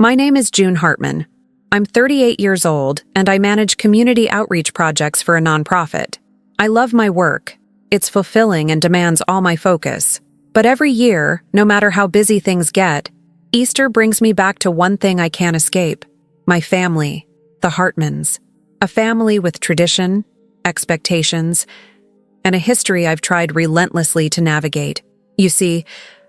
My name is June Hartman. I'm 38 years old, and I manage community outreach projects for a nonprofit. I love my work. It's fulfilling and demands all my focus. But every year, no matter how busy things get, Easter brings me back to one thing I can't escape: my family, the Hartmans. A family with tradition, expectations, and a history I've tried relentlessly to navigate. You see,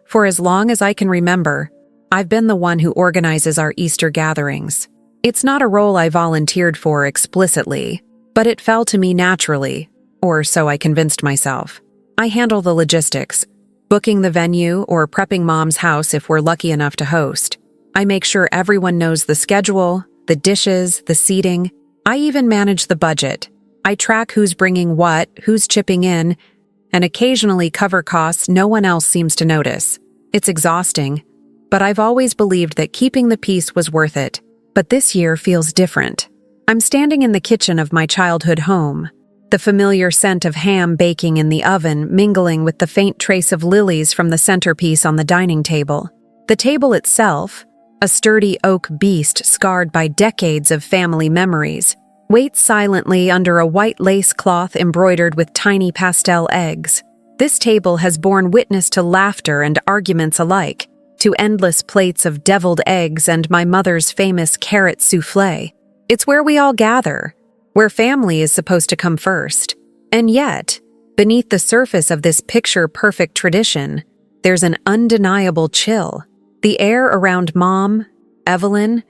for as long as I can remember, I've been the one who organizes our Easter gatherings. It's not a role I volunteered for explicitly, but it fell to me naturally, or so I convinced myself. I handle the logistics, booking the venue or prepping Mom's house if we're lucky enough to host. I make sure everyone knows the schedule, the dishes, the seating. I even manage the budget. I track who's bringing what, who's chipping in, and occasionally cover costs no one else seems to notice. It's exhausting, but I've always believed that keeping the peace was worth it. But this year feels different. I'm standing in the kitchen of my childhood home, the familiar scent of ham baking in the oven mingling with the faint trace of lilies from the centerpiece on the dining table. The table itself, a sturdy oak beast scarred by decades of family memories, waits silently under a white lace cloth embroidered with tiny pastel eggs. This table has borne witness to laughter and arguments alike, to endless plates of deviled eggs and my mother's famous carrot soufflé. It's where we all gather, where family is supposed to come first. And yet, beneath the surface of this picture-perfect tradition, there's an undeniable chill. The air around Mom, Evelyn,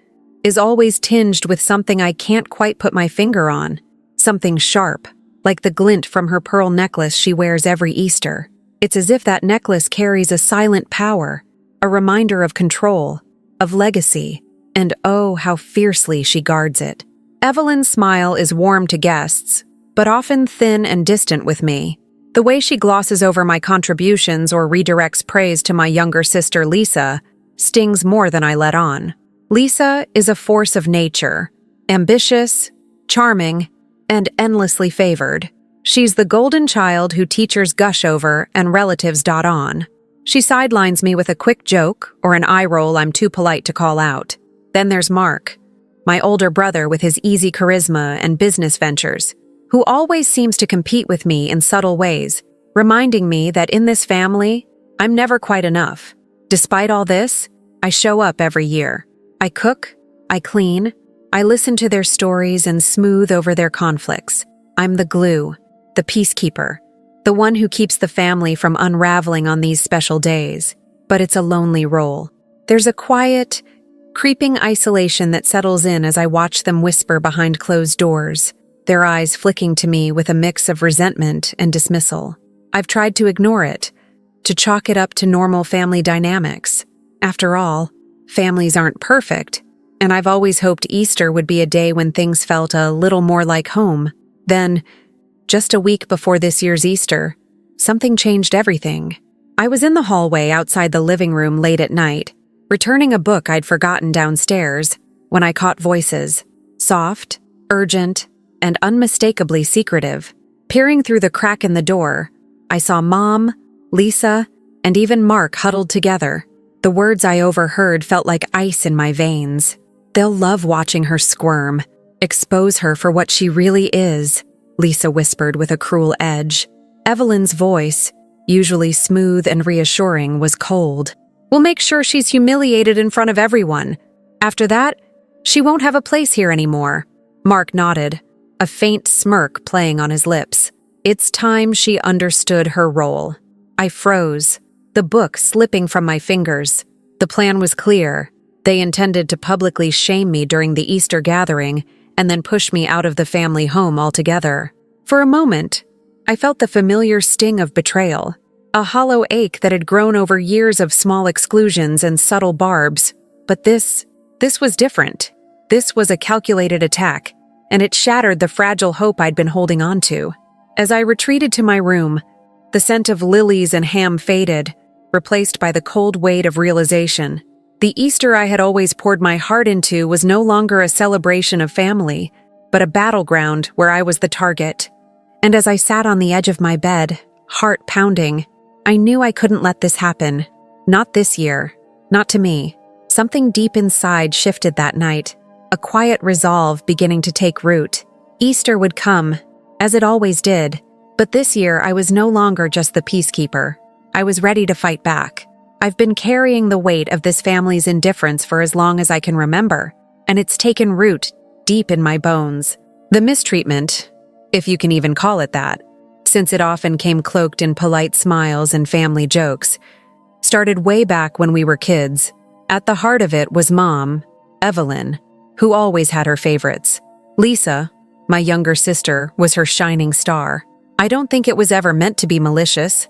is always tinged with something I can't quite put my finger on, something sharp, like the glint from her pearl necklace she wears every Easter. It's as if that necklace carries a silent power, a reminder of control, of legacy, and oh, how fiercely she guards it. Evelyn's smile is warm to guests, but often thin and distant with me. The way she glosses over my contributions or redirects praise to my younger sister Lisa stings more than I let on. Lisa is a force of nature, ambitious, charming, and endlessly favored. She's the golden child who teachers gush over and relatives dot on. She sidelines me with a quick joke or an eye roll I'm too polite to call out. Then there's Mark, my older brother with his easy charisma and business ventures, who always seems to compete with me in subtle ways, reminding me that in this family, I'm never quite enough. Despite all this, I show up every year. I cook, I clean, I listen to their stories and smooth over their conflicts. I'm the glue, the peacekeeper, the one who keeps the family from unraveling on these special days. But it's a lonely role. There's a quiet, creeping isolation that settles in as I watch them whisper behind closed doors, their eyes flicking to me with a mix of resentment and dismissal. I've tried to ignore it, to chalk it up to normal family dynamics. After all, families aren't perfect, and I've always hoped Easter would be a day when things felt a little more like home. Then, just a week before this year's Easter, something changed everything. I was in the hallway outside the living room late at night, returning a book I'd forgotten downstairs, when I caught voices, soft, urgent, and unmistakably secretive. Peering through the crack in the door, I saw Mom, Lisa, and even Mark huddled together. The words I overheard felt like ice in my veins. "They'll love watching her squirm. Expose her for what she really is," Lisa whispered with a cruel edge. Evelyn's voice, usually smooth and reassuring, was cold. "We'll make sure she's humiliated in front of everyone. After that, she won't have a place here anymore." Mark nodded, a faint smirk playing on his lips. It's time she understood her role. I froze, the book slipping from my fingers. The plan was clear. They intended to publicly shame me during the Easter gathering and then push me out of the family home altogether. For a moment, I felt the familiar sting of betrayal, a hollow ache that had grown over years of small exclusions and subtle barbs. But this was different. This was a calculated attack, and it shattered the fragile hope I'd been holding on to. As I retreated to my room, the scent of lilies and ham faded, replaced by the cold weight of realization. The Easter I had always poured my heart into was no longer a celebration of family, but a battleground where I was the target. And as I sat on the edge of my bed, heart pounding, I knew I couldn't let this happen. Not this year. Not to me. something deep inside shifted that night, a quiet resolve beginning to take root. Easter would come, as it always did, but this year I was no longer just the peacekeeper. I was ready to fight back. I've been carrying the weight of this family's indifference for as long as I can remember, and it's taken root deep in my bones. The mistreatment, if you can even call it that, since it often came cloaked in polite smiles and family jokes, started way back when we were kids. At the heart of it was Mom, Evelyn, who always had her favorites. Lisa, my younger sister, was her shining star. I don't think it was ever meant to be malicious,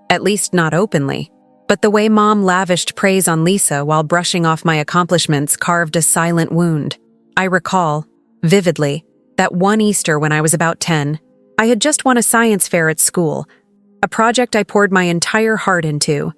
at least not openly. But the way Mom lavished praise on Lisa while brushing off my accomplishments carved a silent wound. I recall, vividly, that one Easter when I was about 10, I had just won a science fair at school, a project I poured my entire heart into,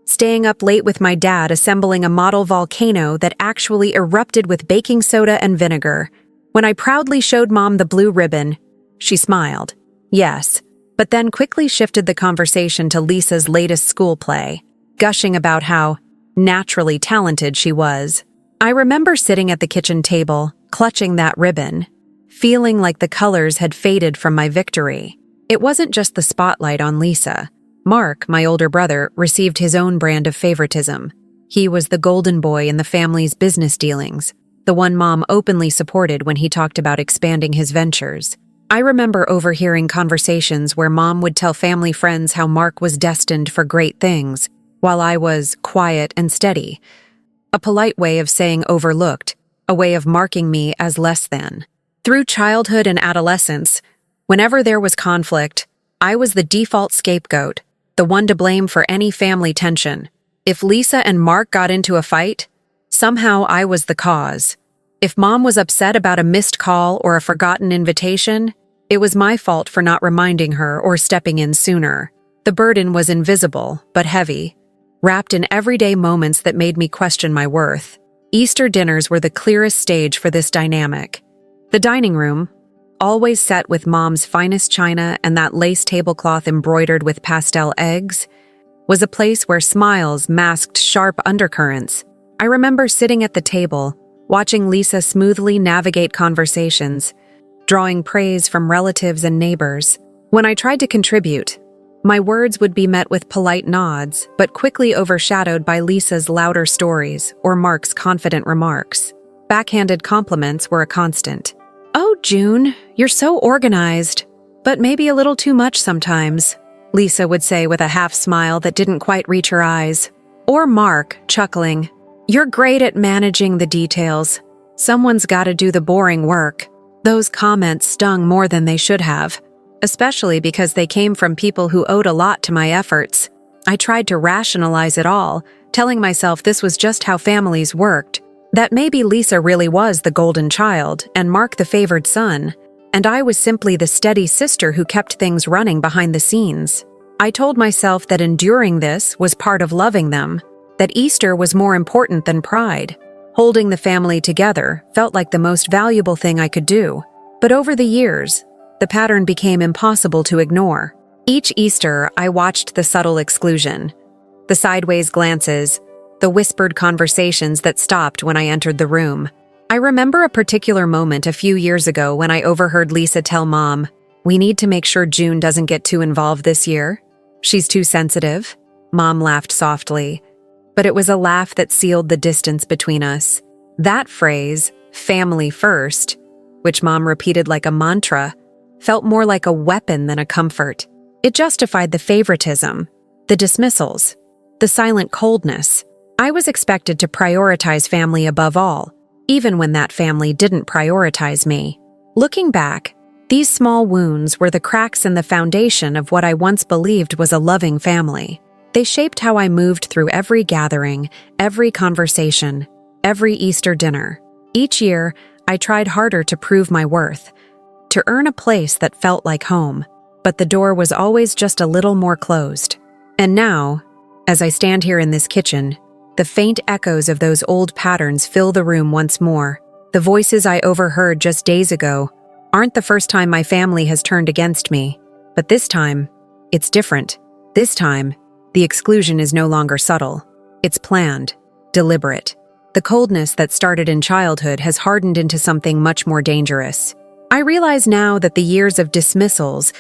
staying up late with my dad assembling a model volcano that actually erupted with baking soda and vinegar. When I proudly showed Mom the blue ribbon, she smiled. Yes, but then quickly shifted the conversation to Lisa's latest school play, gushing about how naturally talented she was. I remember sitting at the kitchen table, clutching that ribbon, feeling like the colors had faded from my victory. It wasn't just the spotlight on Lisa. Mark, my older brother, received his own brand of favoritism. He was the golden boy in the family's business dealings, the one Mom openly supported when he talked about expanding his ventures. I remember overhearing conversations where Mom would tell family friends how Mark was destined for great things, while I was quiet and steady. A polite way of saying overlooked, a way of marking me as less than. Through childhood and adolescence, whenever there was conflict, I was the default scapegoat, the one to blame for any family tension. If Lisa and Mark got into a fight, somehow I was the cause. If Mom was upset about a missed call or a forgotten invitation, it was my fault for not reminding her or stepping in sooner. The burden was invisible, but heavy, wrapped in everyday moments that made me question my worth. Easter dinners were the clearest stage for this dynamic. The dining room, always set with Mom's finest china and that lace tablecloth embroidered with pastel eggs, was a place where smiles masked sharp undercurrents. I remember sitting at the table, watching Lisa smoothly navigate conversations, drawing praise from relatives and neighbors. When I tried to contribute, my words would be met with polite nods, but quickly overshadowed by Lisa's louder stories or Mark's confident remarks. Backhanded compliments were a constant. "Oh, June, you're so organized, but maybe a little too much sometimes," Lisa would say with a half-smile that didn't quite reach her eyes. Or Mark, chuckling, "You're great at managing the details. Someone's got to do the boring work." Those comments stung more than they should have, especially because they came from people who owed a lot to my efforts. I tried to rationalize it all, telling myself this was just how families worked, that maybe Lisa really was the golden child and Mark the favored son, and I was simply the steady sister who kept things running behind the scenes. I told myself that enduring this was part of loving them, that Easter was more important than pride. Holding the family together felt like the most valuable thing I could do. But over the years, the pattern became impossible to ignore. Each Easter, I watched the subtle exclusion, the sideways glances, the whispered conversations that stopped when I entered the room. I remember a particular moment a few years ago when I overheard Lisa tell Mom, "We need to make sure June doesn't get too involved this year. She's too sensitive." Mom laughed softly, but it was a laugh that sealed the distance between us. That phrase, "family first," which Mom repeated like a mantra, felt more like a weapon than a comfort. It justified the favoritism, the dismissals, the silent coldness. I was expected to prioritize family above all, even when that family didn't prioritize me. Looking back, these small wounds were the cracks in the foundation of what I once believed was a loving family. They shaped how I moved through every gathering, every conversation, every Easter dinner. Each year, I tried harder to prove my worth, to earn a place that felt like home, but the door was always just a little more closed. And now, as I stand here in this kitchen, the faint echoes of those old patterns fill the room once more. The voices I overheard just days ago aren't the first time my family has turned against me, but this time, it's different. This time, the exclusion is no longer subtle. It's planned, deliberate. The coldness that started in childhood has hardened into something much more dangerous. I realize now that the years of dismissals,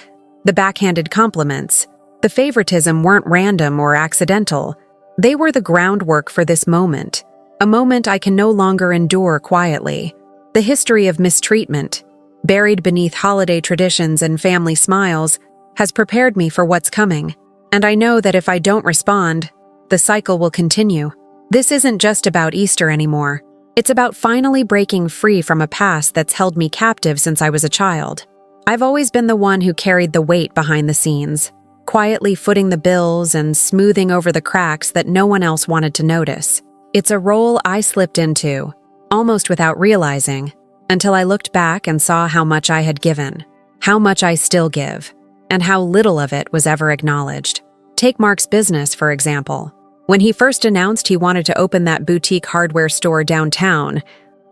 the backhanded compliments, the favoritism weren't random or accidental. They were the groundwork for this moment, a moment I can no longer endure quietly. The history of mistreatment, buried beneath holiday traditions and family smiles, has prepared me for what's coming. And I know that if I don't respond, the cycle will continue. This isn't just about Easter anymore. It's about finally breaking free from a past that's held me captive since I was a child. I've always been the one who carried the weight behind the scenes, quietly footing the bills and smoothing over the cracks that no one else wanted to notice. It's a role I slipped into, almost without realizing, until I looked back and saw how much I had given, how much I still give, and how little of it was ever acknowledged. Take Mark's business, for example. When he first announced he wanted to open that boutique hardware store downtown,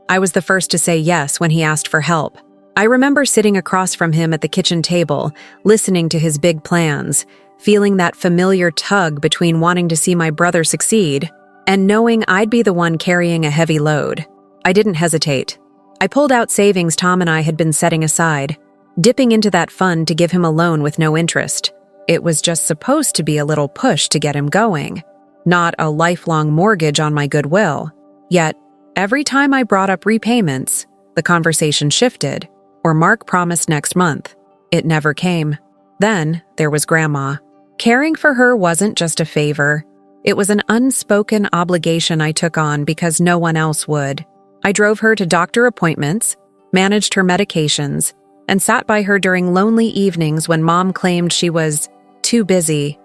I was the first to say yes when he asked for help. I remember sitting across from him at the kitchen table, listening to his big plans, feeling that familiar tug between wanting to see my brother succeed and knowing I'd be the one carrying a heavy load. I didn't hesitate. I pulled out savings Tom and I had been setting aside, dipping into that fund to give him a loan with no interest. It was just supposed to be a little push to get him going, not a lifelong mortgage on my goodwill. Yet, every time I brought up repayments, the conversation shifted, or Mark promised next month. It never came. Then there was Grandma. Caring for her wasn't just a favor. It was an unspoken obligation I took on because no one else would. I drove her to doctor appointments, managed her medications, and sat by her during lonely evenings when Mom claimed she was too busy.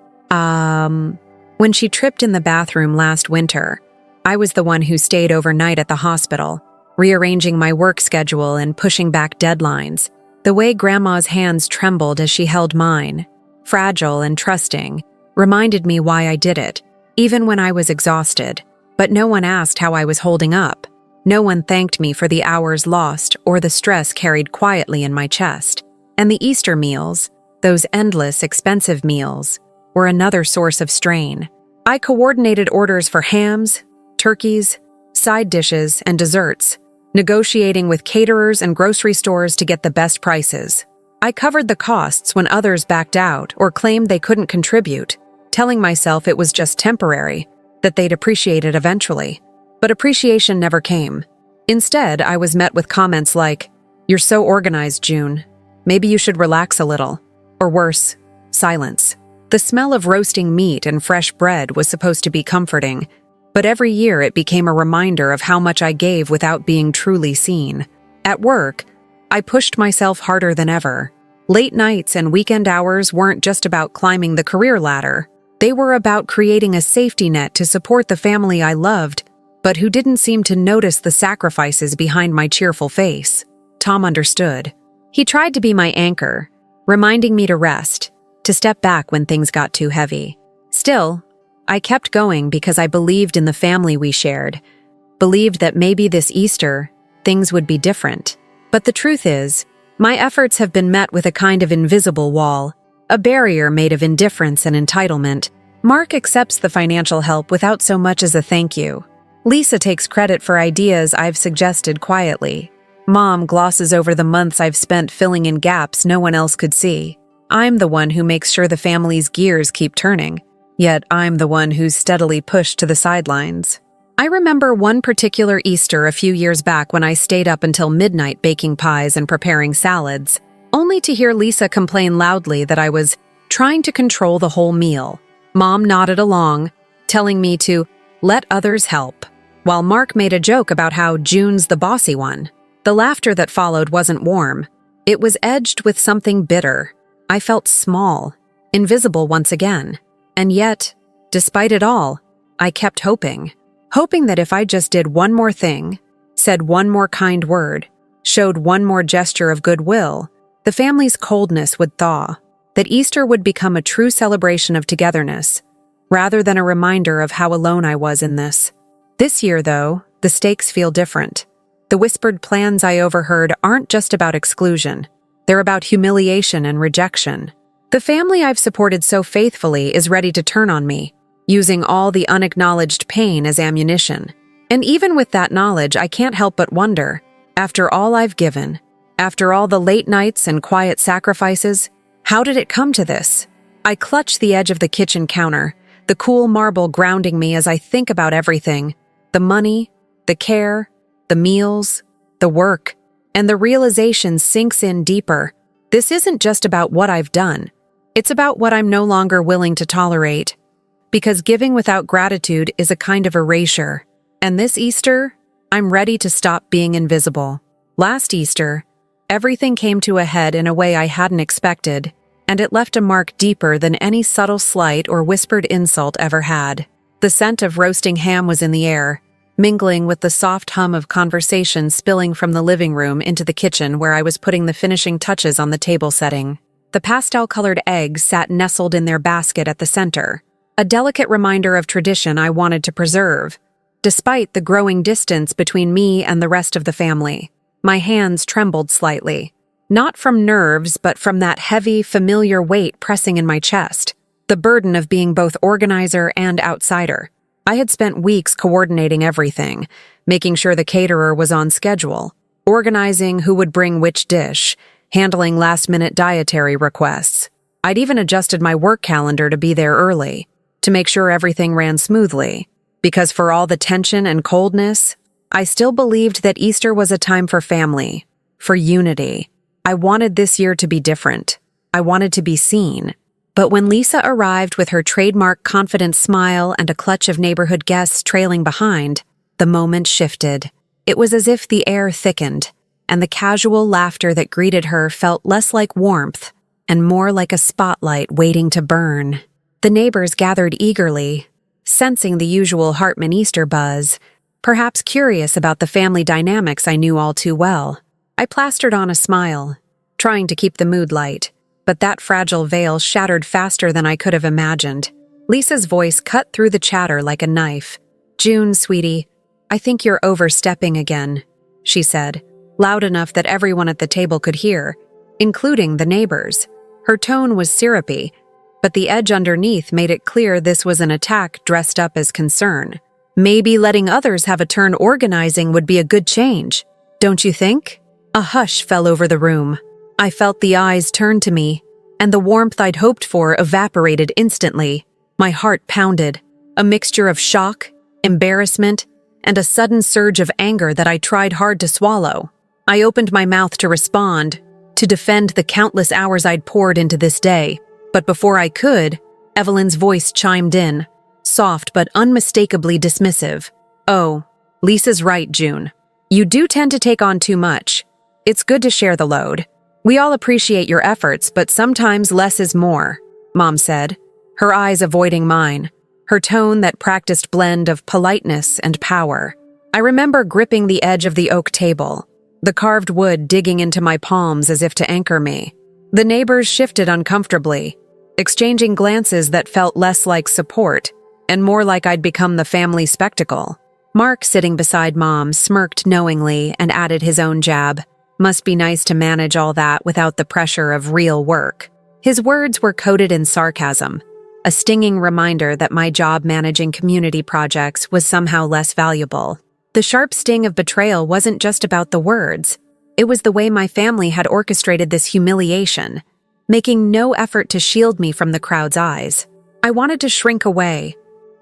When she tripped in the bathroom last winter, I was the one who stayed overnight at the hospital, rearranging my work schedule and pushing back deadlines. The way Grandma's hands trembled as she held mine, fragile and trusting, reminded me why I did it, even when I was exhausted. But no one asked how I was holding up. No one thanked me for the hours lost or the stress carried quietly in my chest. And the Easter meals, those endless, expensive meals, were another source of strain. I coordinated orders for hams, turkeys, side dishes, and desserts, negotiating with caterers and grocery stores to get the best prices. I covered the costs when others backed out or claimed they couldn't contribute, telling myself it was just temporary, that they'd appreciate it eventually. But appreciation never came. Instead, I was met with comments like, "You're so organized, June. Maybe you should relax a little." Or worse, silence. The smell of roasting meat and fresh bread was supposed to be comforting, but every year it became a reminder of how much I gave without being truly seen. At work, I pushed myself harder than ever. Late nights and weekend hours weren't just about climbing the career ladder. They were about creating a safety net to support the family I loved, but who didn't seem to notice the sacrifices behind my cheerful face. Tom understood. He tried to be my anchor, reminding me to rest, to step back when things got too heavy. Still, I kept going because I believed in the family we shared, believed that maybe this Easter, things would be different. But the truth is, my efforts have been met with a kind of invisible wall, a barrier made of indifference and entitlement. Mark accepts the financial help without so much as a thank you. Lisa takes credit for ideas I've suggested quietly. Mom glosses over the months I've spent filling in gaps no one else could see. I'm the one who makes sure the family's gears keep turning, yet I'm the one who's steadily pushed to the sidelines. I remember one particular Easter a few years back when I stayed up until midnight baking pies and preparing salads, only to hear Lisa complain loudly that I was trying to control the whole meal. Mom nodded along, telling me to let others help, while Mark made a joke about how June's the bossy one. The laughter that followed wasn't warm. It was edged with something bitter. I felt small, invisible once again. And yet, despite it all, I kept hoping that if I just did one more thing, said one more kind word, showed one more gesture of goodwill, the family's coldness would thaw, that Easter would become a true celebration of togetherness, rather than a reminder of how alone I was in this. This year, though, the stakes feel different. The whispered plans I overheard aren't just about exclusion. They're about humiliation and rejection. The family I've supported so faithfully is ready to turn on me, using all the unacknowledged pain as ammunition. And even with that knowledge, I can't help but wonder, after all I've given, after all the late nights and quiet sacrifices, how did it come to this? I clutch the edge of the kitchen counter, the cool marble grounding me as I think about everything, the money, the care, the meals, the work, and the realization sinks in deeper. This isn't just about what I've done. It's about what I'm no longer willing to tolerate. Because giving without gratitude is a kind of erasure. And this Easter, I'm ready to stop being invisible. Last Easter, everything came to a head in a way I hadn't expected, and it left a mark deeper than any subtle slight or whispered insult ever had. The scent of roasting ham was in the air, mingling with the soft hum of conversation spilling from the living room into the kitchen where I was putting the finishing touches on the table setting. The pastel-colored eggs sat nestled in their basket at the center, a delicate reminder of tradition I wanted to preserve. Despite the growing distance between me and the rest of the family, my hands trembled slightly. Not from nerves, but from that heavy, familiar weight pressing in my chest, the burden of being both organizer and outsider. I had spent weeks coordinating everything, making sure the caterer was on schedule, organizing who would bring which dish, handling last-minute dietary requests. I'd even adjusted my work calendar to be there early, to make sure everything ran smoothly. Because for all the tension and coldness, I still believed that Easter was a time for family, for unity. I wanted this year to be different. I wanted to be seen. But when Lisa arrived with her trademark confident smile and a clutch of neighborhood guests trailing behind, the moment shifted. It was as if the air thickened, and the casual laughter that greeted her felt less like warmth and more like a spotlight waiting to burn. The neighbors gathered eagerly, sensing the usual Hartman Easter buzz, perhaps curious about the family dynamics I knew all too well. I plastered on a smile, trying to keep the mood light, but that fragile veil shattered faster than I could have imagined. Lisa's voice cut through the chatter like a knife. "June, sweetie, I think you're overstepping again," she said, loud enough that everyone at the table could hear, including the neighbors. Her tone was syrupy, but the edge underneath made it clear this was an attack dressed up as concern. Maybe letting others have a turn organizing would be a good change, don't you think? A hush fell over the room. I felt the eyes turn to me, and the warmth I'd hoped for evaporated instantly. My heart pounded, a mixture of shock, embarrassment, and a sudden surge of anger that I tried hard to swallow. I opened my mouth to respond, to defend the countless hours I'd poured into this day. But before I could, Evelyn's voice chimed in, soft but unmistakably dismissive. "Oh, Lisa's right, June. You do tend to take on too much. It's good to share the load. We all appreciate your efforts, but sometimes less is more," Mom said, her eyes avoiding mine, her tone that practiced blend of politeness and power. I remember gripping the edge of the oak table, the carved wood digging into my palms as if to anchor me. The neighbors shifted uncomfortably, exchanging glances that felt less like support and more like I'd become the family spectacle. Mark, sitting beside Mom, smirked knowingly and added his own jab. Must be nice to manage all that without the pressure of real work. His words were coated in sarcasm, a stinging reminder that my job managing community projects was somehow less valuable. The sharp sting of betrayal wasn't just about the words. It was the way my family had orchestrated this humiliation, making no effort to shield me from the crowd's eyes. I wanted to shrink away,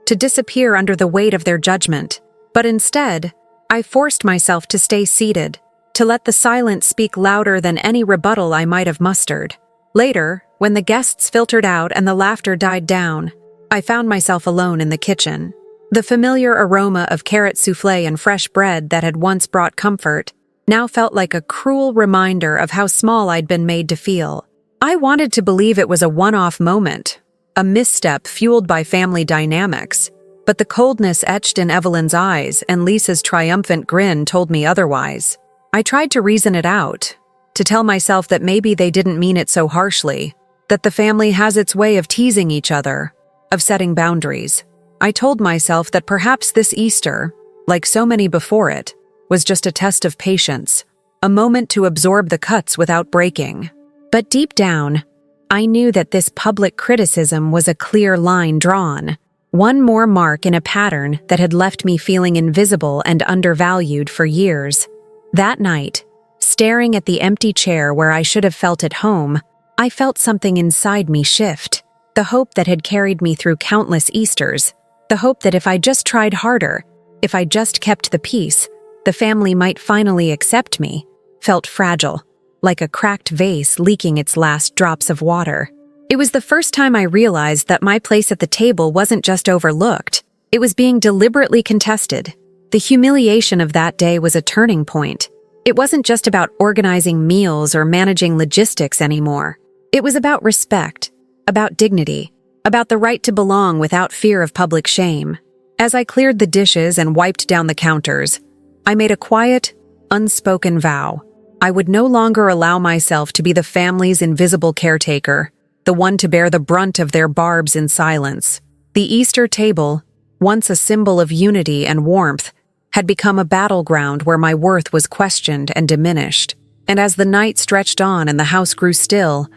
to disappear under the weight of their judgment, but instead, I forced myself to stay seated, to let the silence speak louder than any rebuttal I might have mustered. Later, when the guests filtered out and the laughter died down, I found myself alone in the kitchen. The familiar aroma of carrot soufflé and fresh bread that had once brought comfort now felt like a cruel reminder of how small I'd been made to feel. I wanted to believe it was a one-off moment, a misstep fueled by family dynamics, but the coldness etched in Evelyn's eyes and Lisa's triumphant grin told me otherwise. I tried to reason it out, to tell myself that maybe they didn't mean it so harshly, that the family has its way of teasing each other, of setting boundaries. I told myself that perhaps this Easter, like so many before it, was just a test of patience, a moment to absorb the cuts without breaking. But deep down, I knew that this public criticism was a clear line drawn. One more mark in a pattern that had left me feeling invisible and undervalued for years. That night, staring at the empty chair where I should have felt at home, I felt something inside me shift. The hope that had carried me through countless Easters. The hope that if I just tried harder, if I just kept the peace, the family might finally accept me, felt fragile, like a cracked vase leaking its last drops of water. It was the first time I realized that my place at the table wasn't just overlooked, it was being deliberately contested. The humiliation of that day was a turning point. It wasn't just about organizing meals or managing logistics anymore. It was about respect, about dignity, about the right to belong without fear of public shame. As I cleared the dishes and wiped down the counters, I made a quiet, unspoken vow. I would no longer allow myself to be the family's invisible caretaker, the one to bear the brunt of their barbs in silence. The Easter table, once a symbol of unity and warmth, had become a battleground where my worth was questioned and diminished. And as the night stretched on and the house grew still,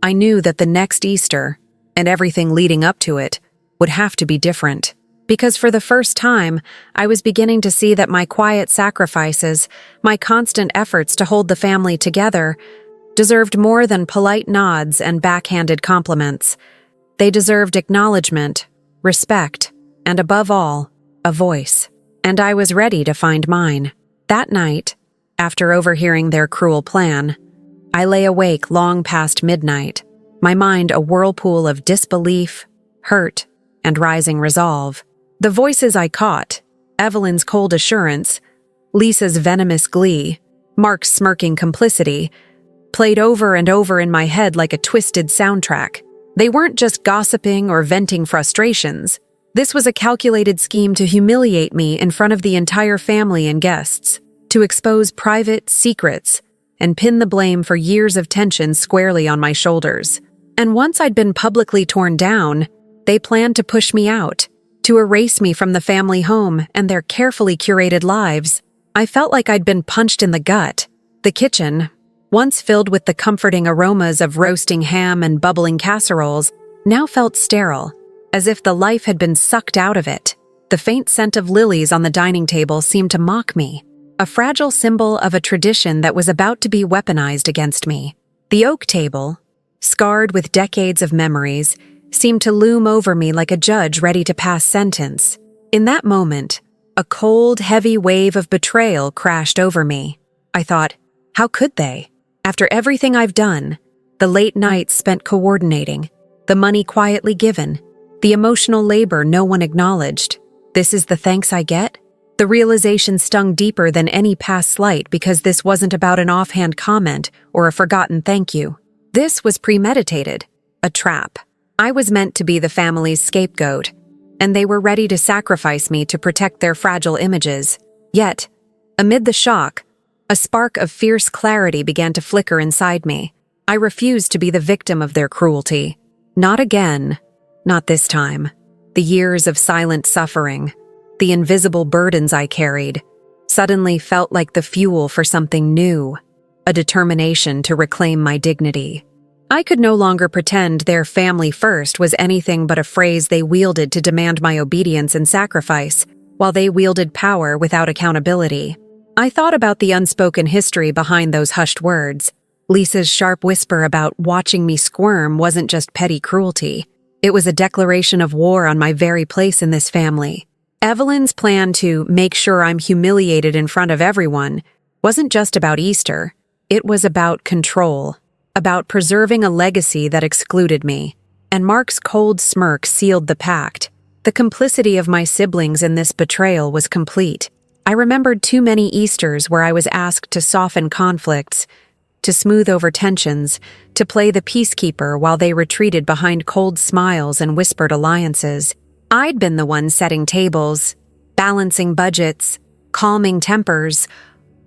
I knew that the next Easter, and everything leading up to it, would have to be different. Because for the first time, I was beginning to see that my quiet sacrifices, my constant efforts to hold the family together, deserved more than polite nods and backhanded compliments. They deserved acknowledgement, respect, and above all, a voice. And I was ready to find mine. That night, after overhearing their cruel plan, I lay awake long past midnight, my mind a whirlpool of disbelief, hurt, and rising resolve. The voices I caught, Evelyn's cold assurance, Lisa's venomous glee, Mark's smirking complicity, played over and over in my head like a twisted soundtrack. They weren't just gossiping or venting frustrations. This was a calculated scheme to humiliate me in front of the entire family and guests, to expose private secrets, and pin the blame for years of tension squarely on my shoulders. And once I'd been publicly torn down, they planned to push me out, to erase me from the family home and their carefully curated lives. I felt like I'd been punched in the gut. The kitchen, once filled with the comforting aromas of roasting ham and bubbling casseroles, now felt sterile, as if the life had been sucked out of it. The faint scent of lilies on the dining table seemed to mock me, a fragile symbol of a tradition that was about to be weaponized against me. The oak table, scarred with decades of memories, seemed to loom over me like a judge ready to pass sentence. In that moment, a cold, heavy wave of betrayal crashed over me. I thought, how could they? After everything I've done, the late nights spent coordinating, the money quietly given, the emotional labor no one acknowledged, this is the thanks I get? The realization stung deeper than any past slight because this wasn't about an offhand comment or a forgotten thank you. This was premeditated, a trap. I was meant to be the family's scapegoat, and they were ready to sacrifice me to protect their fragile images. Yet, amid the shock, a spark of fierce clarity began to flicker inside me. I refused to be the victim of their cruelty. Not again. Not this time. The years of silent suffering, the invisible burdens I carried, suddenly felt like the fuel for something new, a determination to reclaim my dignity. I could no longer pretend their family first was anything but a phrase they wielded to demand my obedience and sacrifice, while they wielded power without accountability. I thought about the unspoken history behind those hushed words. Lisa's sharp whisper about watching me squirm wasn't just petty cruelty. It was a declaration of war on my very place in this family. Evelyn's plan to make sure I'm humiliated in front of everyone wasn't just about Easter. It was about control, about preserving a legacy that excluded me. And Mark's cold smirk sealed the pact. The complicity of my siblings in this betrayal was complete. I remembered too many Easters where I was asked to soften conflicts, to smooth over tensions, to play the peacekeeper while they retreated behind cold smiles and whispered alliances. I'd been the one setting tables, balancing budgets, calming tempers,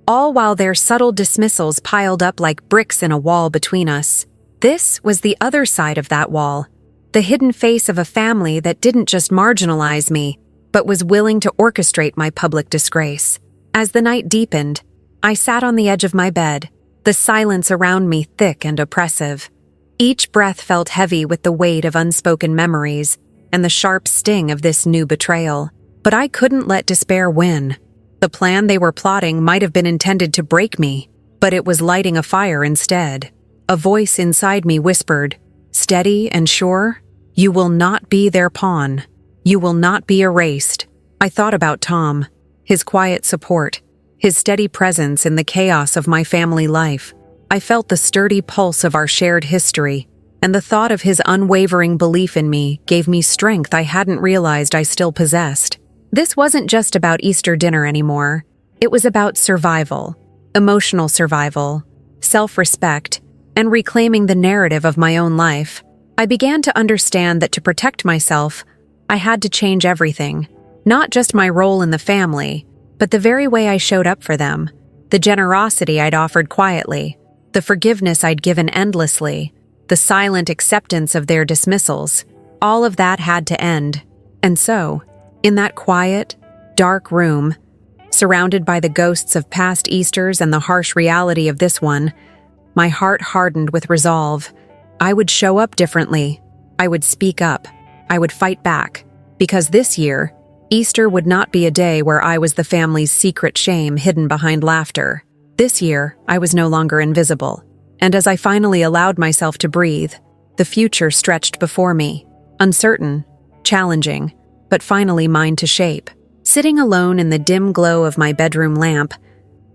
all while their subtle dismissals piled up like bricks in a wall between us. This was the other side of that wall, the hidden face of a family that didn't just marginalize me, but was willing to orchestrate my public disgrace. As the night deepened, I sat on the edge of my bed, the silence around me thick and oppressive. Each breath felt heavy with the weight of unspoken memories, and the sharp sting of this new betrayal. But I couldn't let despair win. The plan they were plotting might have been intended to break me, but it was lighting a fire instead. A voice inside me whispered, steady and sure, "You will not be their pawn. You will not be erased." I thought about Tom, his quiet support, his steady presence in the chaos of my family life. I felt the sturdy pulse of our shared history, and the thought of his unwavering belief in me gave me strength I hadn't realized I still possessed. This wasn't just about Easter dinner anymore. It was about survival, emotional survival, self-respect, and reclaiming the narrative of my own life. I began to understand that to protect myself, I had to change everything. Not just my role in the family, but the very way I showed up for them, the generosity I'd offered quietly, the forgiveness I'd given endlessly, the silent acceptance of their dismissals. All of that had to end. And so, in that quiet, dark room, surrounded by the ghosts of past Easters and the harsh reality of this one, my heart hardened with resolve. I would show up differently. I would speak up. I would fight back. Because this year, Easter would not be a day where I was the family's secret shame hidden behind laughter. This year, I was no longer invisible. And as I finally allowed myself to breathe, the future stretched before me, uncertain, challenging, but finally mine to shape. Sitting alone in the dim glow of my bedroom lamp,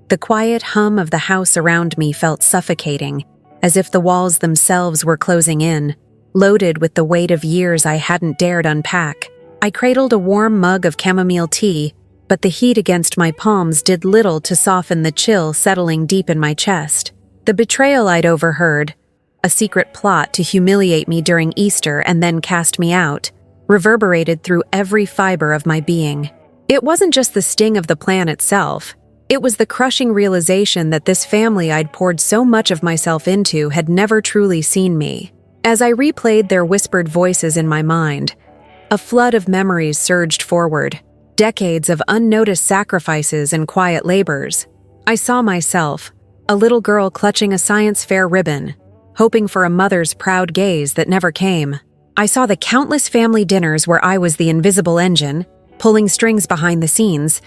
the quiet hum of the house around me felt suffocating, as if the walls themselves were closing in, loaded with the weight of years I hadn't dared unpack. I cradled a warm mug of chamomile tea, but the heat against my palms did little to soften the chill settling deep in my chest. The betrayal I'd overheard, a secret plot to humiliate me during Easter and then cast me out, reverberated through every fiber of my being. It wasn't just the sting of the plan itself. It was the crushing realization that this family I'd poured so much of myself into had never truly seen me. As I replayed their whispered voices in my mind, a flood of memories surged forward, decades of unnoticed sacrifices and quiet labors. I saw myself, a little girl clutching a science fair ribbon, hoping for a mother's proud gaze that never came. I saw the countless family dinners where I was the invisible engine, pulling strings behind the scenes,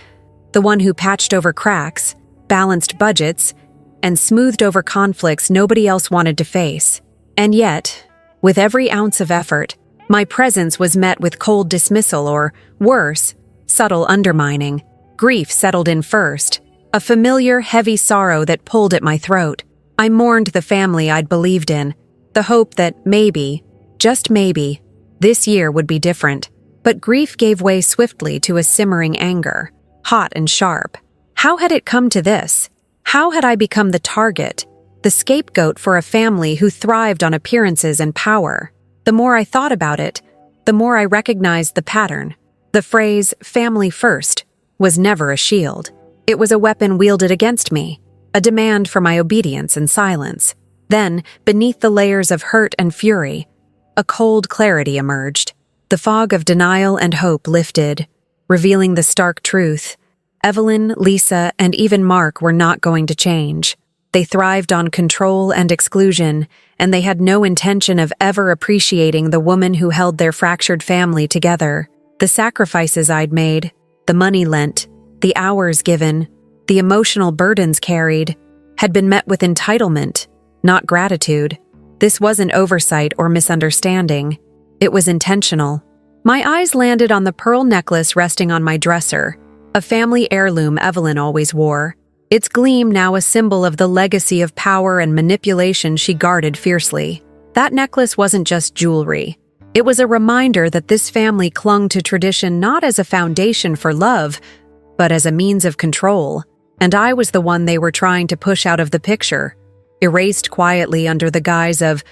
the one who patched over cracks, balanced budgets, and smoothed over conflicts nobody else wanted to face. And yet, with every ounce of effort, my presence was met with cold dismissal or, worse, subtle undermining. Grief settled in first, a familiar, heavy sorrow that pulled at my throat. I mourned the family I'd believed in, the hope that maybe, just maybe, this year would be different. But grief gave way swiftly to a simmering anger, hot and sharp. How had it come to this? How had I become the target, the scapegoat for a family who thrived on appearances and power? The more I thought about it, the more I recognized the pattern. The phrase, "family first," was never a shield. It was a weapon wielded against me, a demand for my obedience and silence. Then, beneath the layers of hurt and fury, a cold clarity emerged. The fog of denial and hope lifted, revealing the stark truth. Evelyn, Lisa, and even Mark were not going to change. They thrived on control and exclusion, and they had no intention of ever appreciating the woman who held their fractured family together. The sacrifices I'd made, the money lent, the hours given, the emotional burdens carried, had been met with entitlement, not gratitude. This wasn't oversight or misunderstanding. It was intentional. My eyes landed on the pearl necklace resting on my dresser, a family heirloom Evelyn always wore. Its gleam now a symbol of the legacy of power and manipulation she guarded fiercely. That necklace wasn't just jewelry. It was a reminder that this family clung to tradition not as a foundation for love, but as a means of control. And I was the one they were trying to push out of the picture, erased quietly under the guise of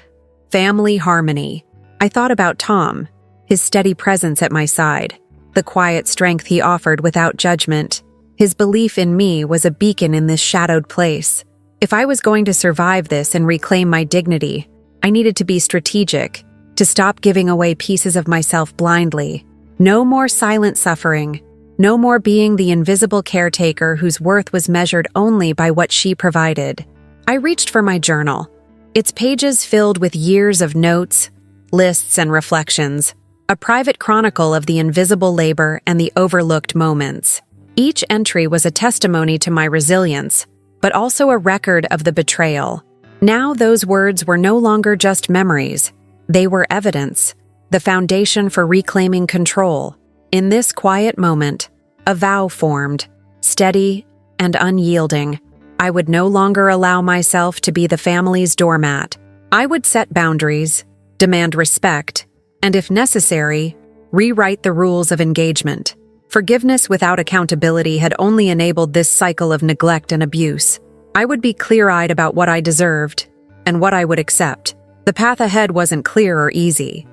family harmony. I thought about Tom, his steady presence at my side, the quiet strength he offered without judgment. His belief in me was a beacon in this shadowed place. If I was going to survive this and reclaim my dignity, I needed to be strategic, to stop giving away pieces of myself blindly. No more silent suffering. No more being the invisible caretaker whose worth was measured only by what she provided. I reached for my journal, its pages filled with years of notes, lists, and reflections. a private chronicle of the invisible labor and the overlooked moments. Each entry was a testimony to my resilience, but also a record of the betrayal. Now those words were no longer just memories. They were evidence, the foundation for reclaiming control. In this quiet moment, a vow formed, steady and unyielding. I would no longer allow myself to be the family's doormat. I would set boundaries, demand respect, and if necessary, rewrite the rules of engagement. Forgiveness without accountability had only enabled this cycle of neglect and abuse. I would be clear-eyed about what I deserved and what I would accept. The path ahead wasn't clear or easy.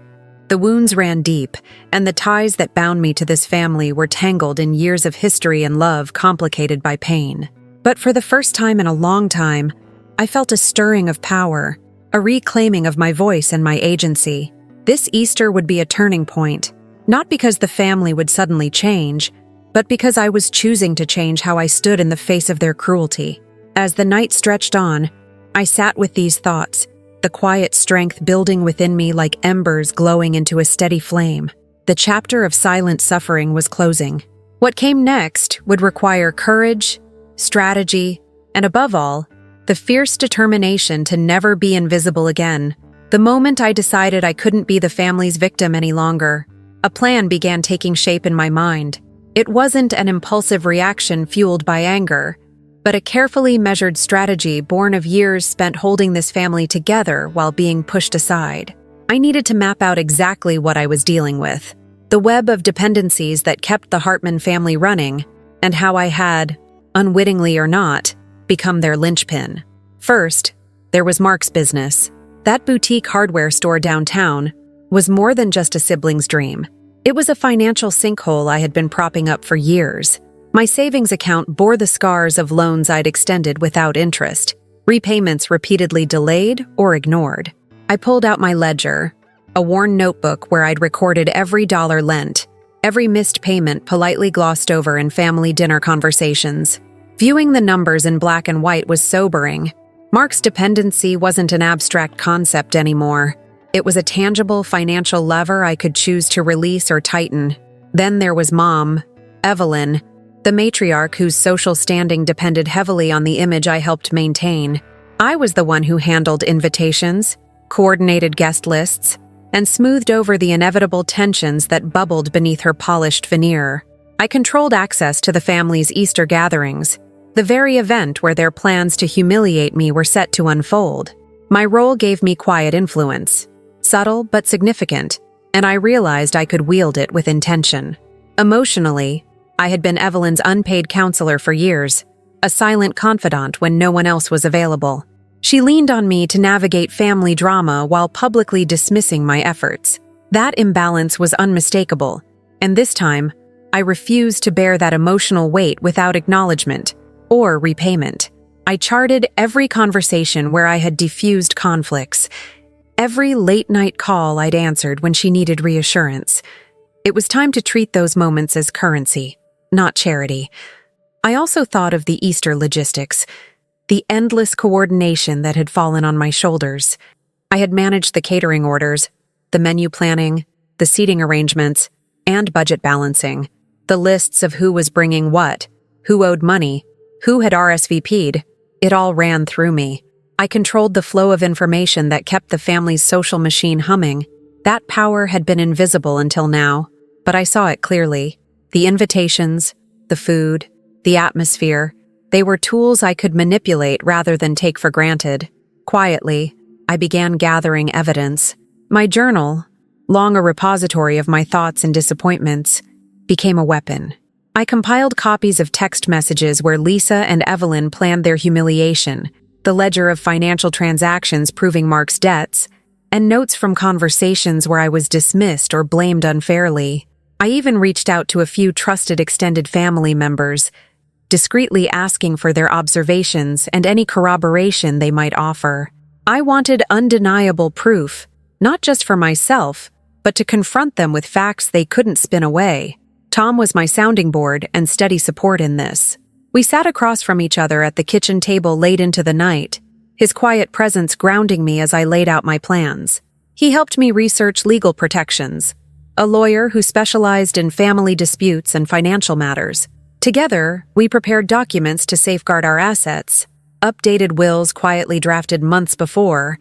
The wounds ran deep, and the ties that bound me to this family were tangled in years of history and love complicated by pain. But for the first time in a long time, I felt a stirring of power, a reclaiming of my voice and my agency. This Easter would be a turning point, not because the family would suddenly change, but because I was choosing to change how I stood in the face of their cruelty. As the night stretched on, I sat with these thoughts, the quiet strength building within me like embers glowing into a steady flame. The chapter of silent suffering was closing. What came next would require courage, strategy, and above all, the fierce determination to never be invisible again. The moment I decided I couldn't be the family's victim any longer, a plan began taking shape in my mind. It wasn't an impulsive reaction fueled by anger, but a carefully measured strategy born of years spent holding this family together while being pushed aside. I needed to map out exactly what I was dealing with, the web of dependencies that kept the Hartman family running, and how I had, unwittingly or not, become their linchpin. First, there was Mark's business. That boutique hardware store downtown was more than just a sibling's dream. It was a financial sinkhole I had been propping up for years. My savings account bore the scars of loans I'd extended without interest, repayments repeatedly delayed or ignored. I pulled out my ledger, a worn notebook where I'd recorded every dollar lent, every missed payment politely glossed over in family dinner conversations. Viewing the numbers in black and white was sobering. Mark's dependency wasn't an abstract concept anymore. It was a tangible financial lever I could choose to release or tighten. Then there was Mom, Evelyn, the matriarch whose social standing depended heavily on the image I helped maintain. I was the one who handled invitations, coordinated guest lists, and smoothed over the inevitable tensions that bubbled beneath her polished veneer. I controlled access to the family's Easter gatherings, the very event where their plans to humiliate me were set to unfold. My role gave me quiet influence, subtle but significant, and I realized I could wield it with intention. Emotionally, I had been Evelyn's unpaid counselor for years, a silent confidant when no one else was available. She leaned on me to navigate family drama while publicly dismissing my efforts. That imbalance was unmistakable, and this time, I refused to bear that emotional weight without acknowledgement or repayment. I charted every conversation where I had diffused conflicts, every late-night call I'd answered when she needed reassurance. It was time to treat those moments as currency, not charity. I also thought of the Easter logistics, the endless coordination that had fallen on my shoulders. I had managed the catering orders, the menu planning, the seating arrangements, and budget balancing. The lists of who was bringing what, who owed money, who had RSVP'd, it all ran through me. I controlled the flow of information that kept the family's social machine humming. That power had been invisible until now, but I saw it clearly. The invitations, the food, the atmosphere, they were tools I could manipulate rather than take for granted. Quietly, I began gathering evidence. My journal, long a repository of my thoughts and disappointments, became a weapon. I compiled copies of text messages where Lisa and Evelyn planned their humiliation, the ledger of financial transactions proving Mark's debts, and notes from conversations where I was dismissed or blamed unfairly. I even reached out to a few trusted extended family members, discreetly asking for their observations and any corroboration they might offer. I wanted undeniable proof, not just for myself, but to confront them with facts they couldn't spin away. Tom was my sounding board and steady support in this. We sat across from each other at the kitchen table late into the night, his quiet presence grounding me as I laid out my plans. He helped me research legal protections, a lawyer who specialized in family disputes and financial matters. Together, we prepared documents to safeguard our assets, updated wills quietly drafted months before,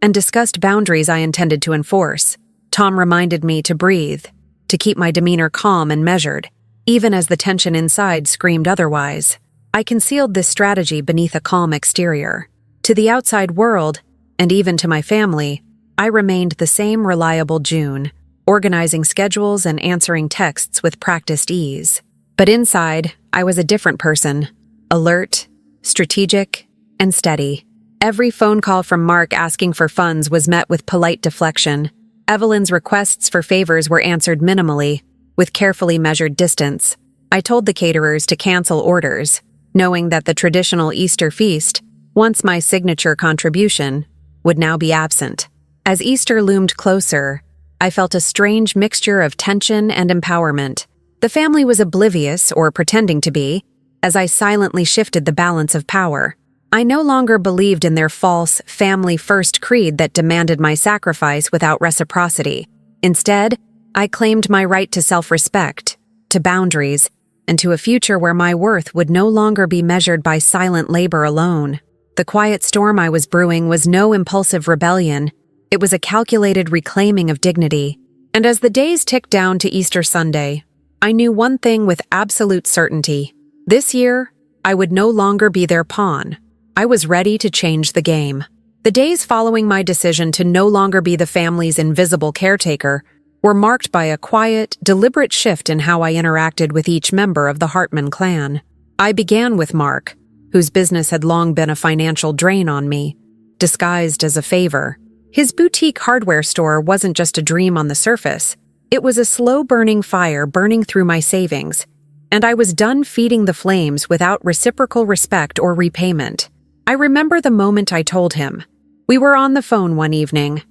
and discussed boundaries I intended to enforce. Tom reminded me to breathe, to keep my demeanor calm and measured, even as the tension inside screamed otherwise. I concealed this strategy beneath a calm exterior. To the outside world, and even to my family, I remained the same reliable June, organizing schedules and answering texts with practiced ease. But inside, I was a different person, alert, strategic, and steady. Every phone call from Mark asking for funds was met with polite deflection. Evelyn's requests for favors were answered minimally, with carefully measured distance. I told the caterers to cancel orders, knowing that the traditional Easter feast, once my signature contribution, would now be absent. As Easter loomed closer, I felt a strange mixture of tension and empowerment. The family was oblivious, or pretending to be, as I silently shifted the balance of power. I no longer believed in their false, family-first creed that demanded my sacrifice without reciprocity. Instead, I claimed my right to self-respect, to boundaries, and to a future where my worth would no longer be measured by silent labor alone. The quiet storm I was brewing was no impulsive rebellion. It was a calculated reclaiming of dignity. And as the days ticked down to Easter Sunday, I knew one thing with absolute certainty. This year, I would no longer be their pawn. I was ready to change the game. The days following my decision to no longer be the family's invisible caretaker were marked by a quiet, deliberate shift in how I interacted with each member of the Hartman clan. I began with Mark, whose business had long been a financial drain on me, disguised as a favor. His boutique hardware store wasn't just a dream on the surface. It was a slow-burning fire burning through my savings, and I was done feeding the flames without reciprocal respect or repayment. I remember the moment I told him. We were on the phone one evening,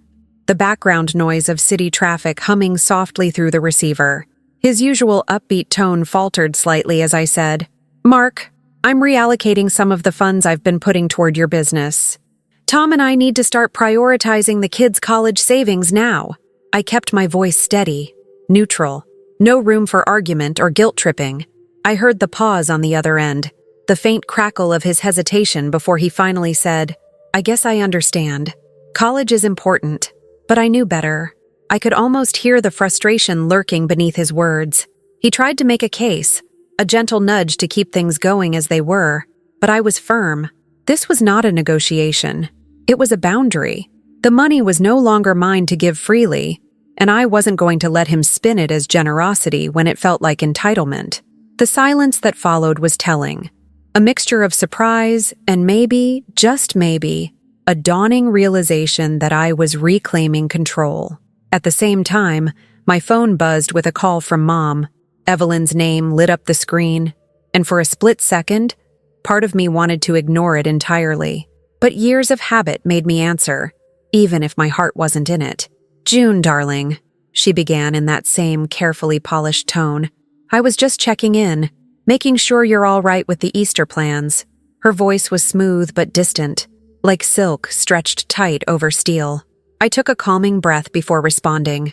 the background noise of city traffic humming softly through the receiver. His usual upbeat tone faltered slightly as I said, "Mark, I'm reallocating some of the funds I've been putting toward your business. Tom and I need to start prioritizing the kids' college savings now." I kept my voice steady, neutral, no room for argument or guilt-tripping. I heard the pause on the other end, the faint crackle of his hesitation before he finally said, "I guess I understand. College is important." But I knew better. I could almost hear the frustration lurking beneath his words. He tried to make a case, a gentle nudge to keep things going as they were, but I was firm. This was not a negotiation. It was a boundary. The money was no longer mine to give freely, and I wasn't going to let him spin it as generosity when it felt like entitlement. The silence that followed was telling. A mixture of surprise and maybe, just maybe, a dawning realization that I was reclaiming control. At the same time, my phone buzzed with a call from Mom. Evelyn's name lit up the screen, and for a split second, part of me wanted to ignore it entirely. But years of habit made me answer, even if my heart wasn't in it. "June, darling," she began in that same carefully polished tone. "I was just checking in, making sure you're all right with the Easter plans." Her voice was smooth but distant, like silk stretched tight over steel. I took a calming breath before responding,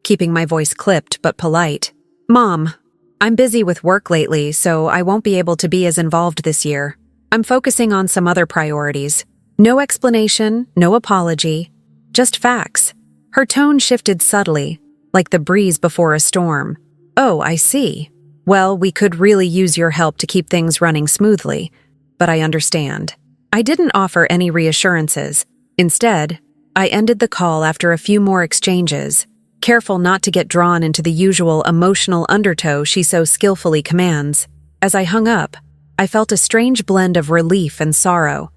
keeping my voice clipped but polite. "Mom, I'm busy with work lately, so I won't be able to be as involved this year. I'm focusing on some other priorities. No explanation, no apology, just facts." Her tone shifted subtly, like the breeze before a storm. "Oh, I see. Well, we could really use your help to keep things running smoothly, but I understand." I didn't offer any reassurances. Instead, I ended the call after a few more exchanges, careful not to get drawn into the usual emotional undertow she so skillfully commands. As I hung up, I felt a strange blend of relief and sorrow.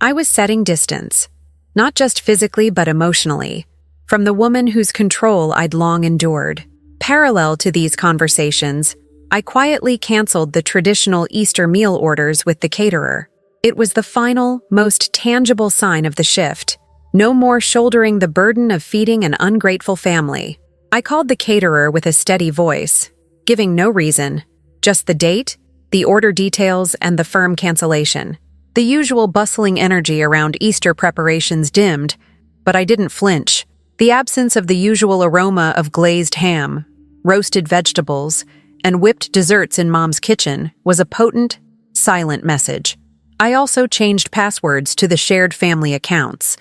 I was setting distance, not just physically but emotionally, from the woman whose control I'd long endured. Parallel to these conversations, I quietly canceled the traditional Easter meal orders with the caterer. It was the final, most tangible sign of the shift. No more shouldering the burden of feeding an ungrateful family. I called the caterer with a steady voice, giving no reason, just the date, the order details, and the firm cancellation. The usual bustling energy around Easter preparations dimmed, but I didn't flinch. The absence of the usual aroma of glazed ham, roasted vegetables, and whipped desserts in Mom's kitchen was a potent, silent message. I also changed passwords to the shared family accounts,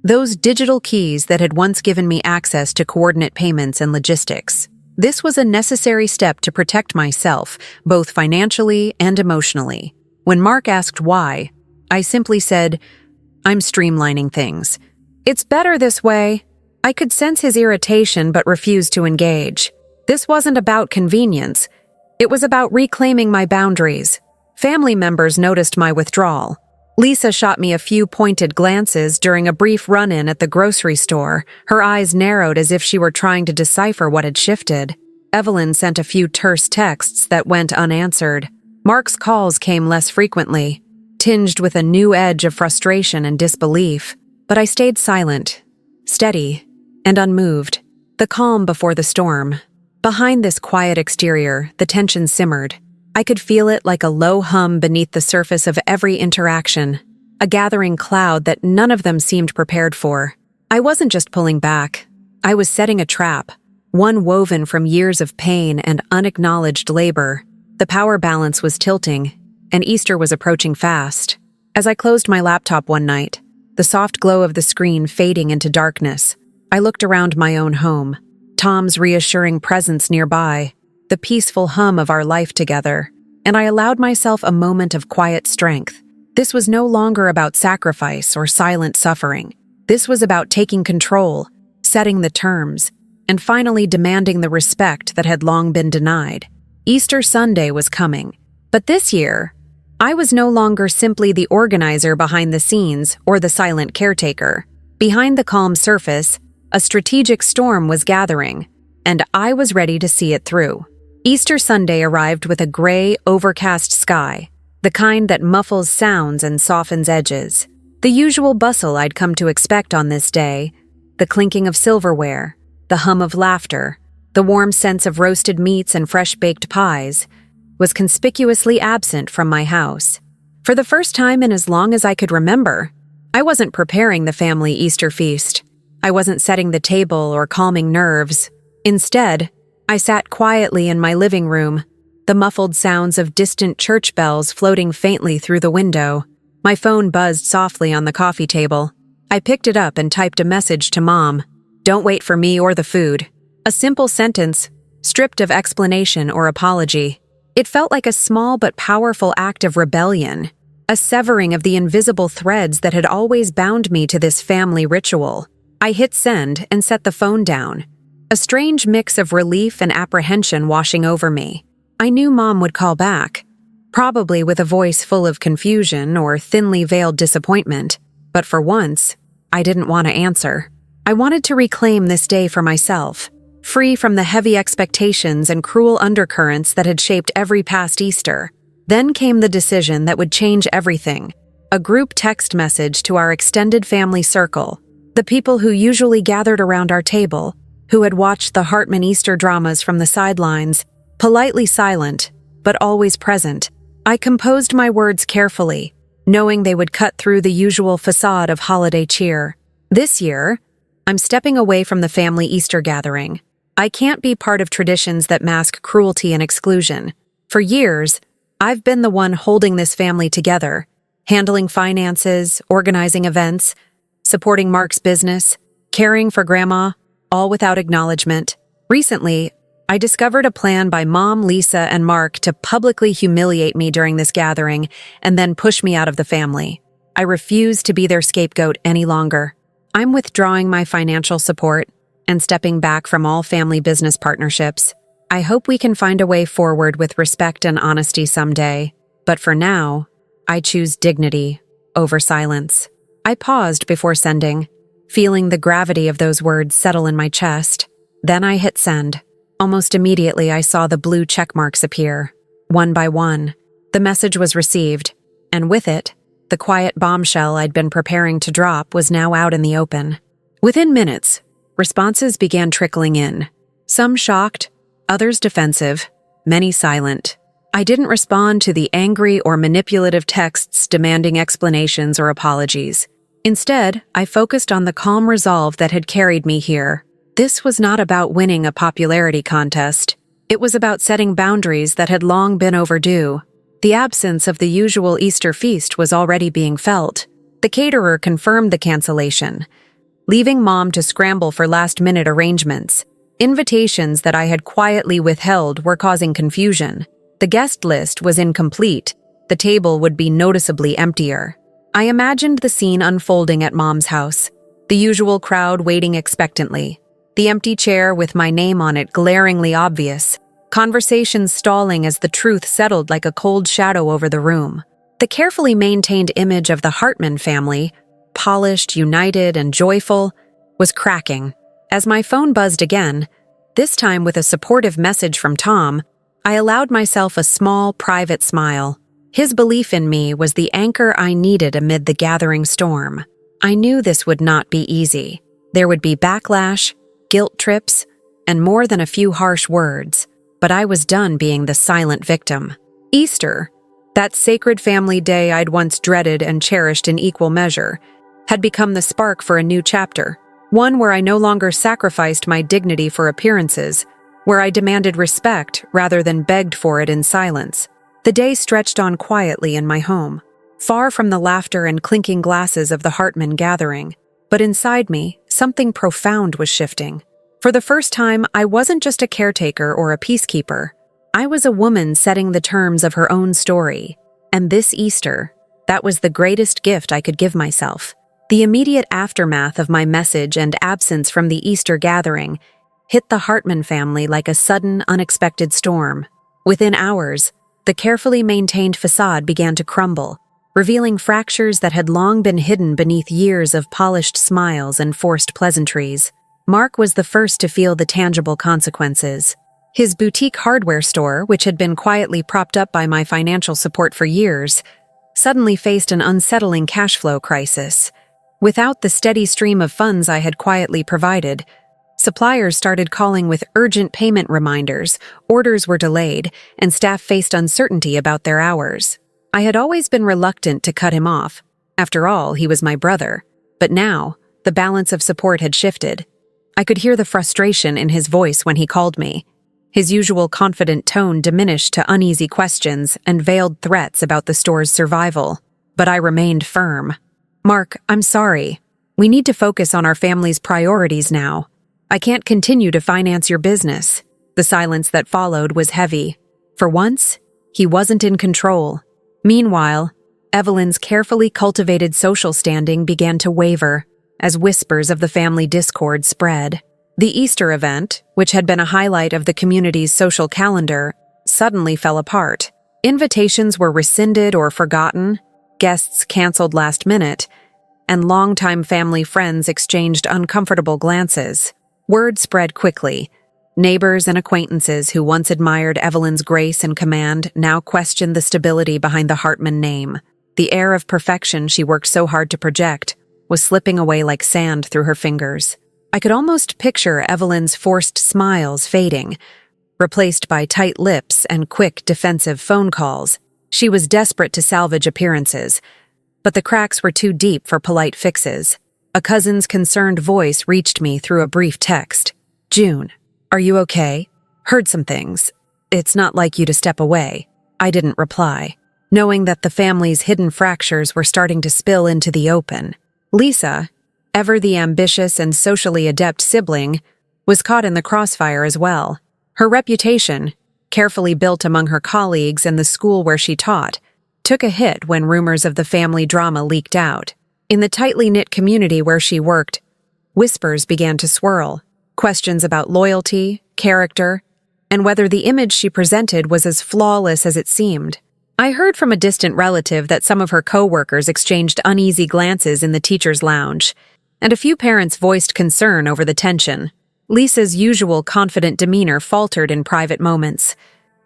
those digital keys that had once given me access to coordinate payments and logistics. This was a necessary step to protect myself, both financially and emotionally. When Mark asked why, I simply said, "I'm streamlining things. It's better this way." I could sense his irritation but refused to engage. This wasn't about convenience. It was about reclaiming my boundaries. Family members noticed my withdrawal. Lisa shot me a few pointed glances during a brief run-in at the grocery store, her eyes narrowed as if she were trying to decipher what had shifted. Evelyn sent a few terse texts that went unanswered. Mark's calls came less frequently, tinged with a new edge of frustration and disbelief. But I stayed silent, steady, and unmoved, the calm before the storm. Behind this quiet exterior, the tension simmered. I could feel it like a low hum beneath the surface of every interaction, a gathering cloud that none of them seemed prepared for. I wasn't just pulling back. I was setting a trap, one woven from years of pain and unacknowledged labor. The power balance was tilting, and Easter was approaching fast. As I closed my laptop one night, the soft glow of the screen fading into darkness, I looked around my own home, Tom's reassuring presence nearby, the peaceful hum of our life together, and I allowed myself a moment of quiet strength. This was no longer about sacrifice or silent suffering. This was about taking control, setting the terms, and finally demanding the respect that had long been denied. Easter Sunday was coming, but this year, I was no longer simply the organizer behind the scenes or the silent caretaker. Behind the calm surface, a strategic storm was gathering, and I was ready to see it through. Easter Sunday arrived with a gray, overcast sky, the kind that muffles sounds and softens edges. The usual bustle I'd come to expect on this day, the clinking of silverware, the hum of laughter, the warm sense of roasted meats and fresh-baked pies, was conspicuously absent from my house. For the first time in as long as I could remember, I wasn't preparing the family Easter feast. I wasn't setting the table or calming nerves. Instead, I sat quietly in my living room, the muffled sounds of distant church bells floating faintly through the window. My phone buzzed softly on the coffee table. I picked it up and typed a message to Mom. "Don't wait for me or the food." A simple sentence, stripped of explanation or apology. It felt like a small but powerful act of rebellion, a severing of the invisible threads that had always bound me to this family ritual. I hit send and set the phone down, a strange mix of relief and apprehension washing over me. I knew Mom would call back, probably with a voice full of confusion or thinly veiled disappointment, but for once, I didn't want to answer. I wanted to reclaim this day for myself, free from the heavy expectations and cruel undercurrents that had shaped every past Easter. Then came the decision that would change everything, a group text message to our extended family circle, the people who usually gathered around our table, who had watched the Hartman Easter dramas from the sidelines, politely silent, but always present. I composed my words carefully, knowing they would cut through the usual facade of holiday cheer. This year, I'm stepping away from the family Easter gathering. I can't be part of traditions that mask cruelty and exclusion. For years, I've been the one holding this family together, handling finances, organizing events, supporting Mark's business, caring for Grandma, all without acknowledgement. Recently, I discovered a plan by Mom, Lisa, and Mark to publicly humiliate me during this gathering and then push me out of the family. I refuse to be their scapegoat any longer. I'm withdrawing my financial support and stepping back from all family business partnerships. I hope we can find a way forward with respect and honesty someday, but for now, I choose dignity over silence. I paused before sending, feeling the gravity of those words settle in my chest. Then I hit send. Almost immediately, I saw the blue check marks appear, one by one. The message was received, and with it, the quiet bombshell I'd been preparing to drop was now out in the open. Within minutes, responses began trickling in. Some shocked, others defensive, many silent. I didn't respond to the angry or manipulative texts demanding explanations or apologies. Instead, I focused on the calm resolve that had carried me here. This was not about winning a popularity contest. It was about setting boundaries that had long been overdue. The absence of the usual Easter feast was already being felt. The caterer confirmed the cancellation, leaving Mom to scramble for last-minute arrangements. Invitations that I had quietly withheld were causing confusion. The guest list was incomplete. The table would be noticeably emptier. I imagined the scene unfolding at Mom's house. The usual crowd waiting expectantly. The empty chair with my name on it glaringly obvious. Conversations stalling as the truth settled like a cold shadow over the room. The carefully maintained image of the Hartman family, polished, united, and joyful, was cracking. As my phone buzzed again, this time with a supportive message from Tom, I allowed myself a small, private smile. His belief in me was the anchor I needed amid the gathering storm. I knew this would not be easy. There would be backlash, guilt trips, and more than a few harsh words, but I was done being the silent victim. Easter, that sacred family day I'd once dreaded and cherished in equal measure, had become the spark for a new chapter, one where I no longer sacrificed my dignity for appearances, where I demanded respect rather than begged for it in silence. The day stretched on quietly in my home, far from the laughter and clinking glasses of the Hartman gathering. But inside me, something profound was shifting. For the first time, I wasn't just a caretaker or a peacekeeper. I was a woman setting the terms of her own story. And this Easter, that was the greatest gift I could give myself. The immediate aftermath of my message and absence from the Easter gathering hit the Hartman family like a sudden, unexpected storm. Within hours, the carefully maintained facade began to crumble, revealing fractures that had long been hidden beneath years of polished smiles and forced pleasantries. Mark was the first to feel the tangible consequences. His boutique hardware store, which had been quietly propped up by my financial support for years, suddenly faced an unsettling cash flow crisis. Without the steady stream of funds I had quietly provided, suppliers started calling with urgent payment reminders, orders were delayed, and staff faced uncertainty about their hours. I had always been reluctant to cut him off. After all, he was my brother. But now, the balance of support had shifted. I could hear the frustration in his voice when he called me. His usual confident tone diminished to uneasy questions and veiled threats about the store's survival. But I remained firm. "Mark, I'm sorry. We need to focus on our family's priorities now. I can't continue to finance your business." The silence that followed was heavy. For once, he wasn't in control. Meanwhile, Evelyn's carefully cultivated social standing began to waver as whispers of the family discord spread. The Easter event, which had been a highlight of the community's social calendar, suddenly fell apart. Invitations were rescinded or forgotten, guests canceled last minute, and longtime family friends exchanged uncomfortable glances. Word spread quickly. Neighbors and acquaintances who once admired Evelyn's grace and command now questioned the stability behind the Hartman name. The air of perfection she worked so hard to project was slipping away like sand through her fingers. I could almost picture Evelyn's forced smiles fading, replaced by tight lips and quick, defensive phone calls. She was desperate to salvage appearances, but the cracks were too deep for polite fixes. A cousin's concerned voice reached me through a brief text. "June, are you okay? Heard some things. It's not like you to step away." I didn't reply, knowing that the family's hidden fractures were starting to spill into the open. Lisa, ever the ambitious and socially adept sibling, was caught in the crossfire as well. Her reputation, carefully built among her colleagues and the school where she taught, took a hit when rumors of the family drama leaked out. In the tightly knit community where she worked, whispers began to swirl, questions about loyalty, character, and whether the image she presented was as flawless as it seemed. I heard from a distant relative that some of her co-workers exchanged uneasy glances in the teacher's lounge, and a few parents voiced concern over the tension. Lisa's usual confident demeanor faltered in private moments.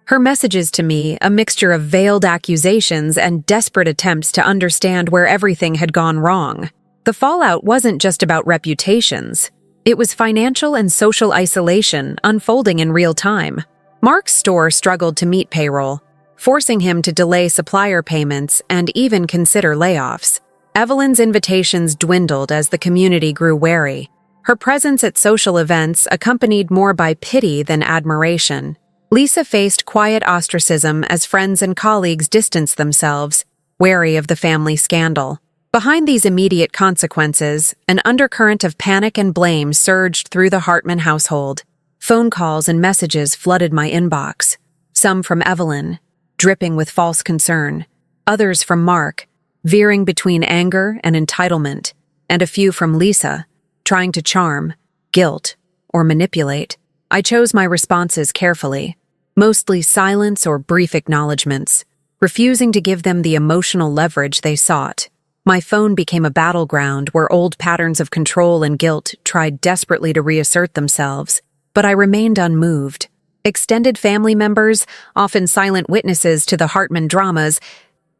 Her messages to me, a mixture of veiled accusations and desperate attempts to understand where everything had gone wrong. The fallout wasn't just about reputations. It was financial and social isolation unfolding in real time. Mark's store struggled to meet payroll, forcing him to delay supplier payments and even consider layoffs. Evelyn's invitations dwindled as the community grew wary. Her presence at social events accompanied more by pity than admiration. Lisa faced quiet ostracism as friends and colleagues distanced themselves, wary of the family scandal. Behind these immediate consequences, an undercurrent of panic and blame surged through the Hartman household. Phone calls and messages flooded my inbox, some from Evelyn, dripping with false concern, others from Mark, veering between anger and entitlement, and a few from Lisa, trying to charm, guilt, or manipulate. I chose my responses carefully, mostly silence or brief acknowledgments, refusing to give them the emotional leverage they sought. My phone became a battleground where old patterns of control and guilt tried desperately to reassert themselves, but I remained unmoved. Extended family members, often silent witnesses to the Hartman dramas,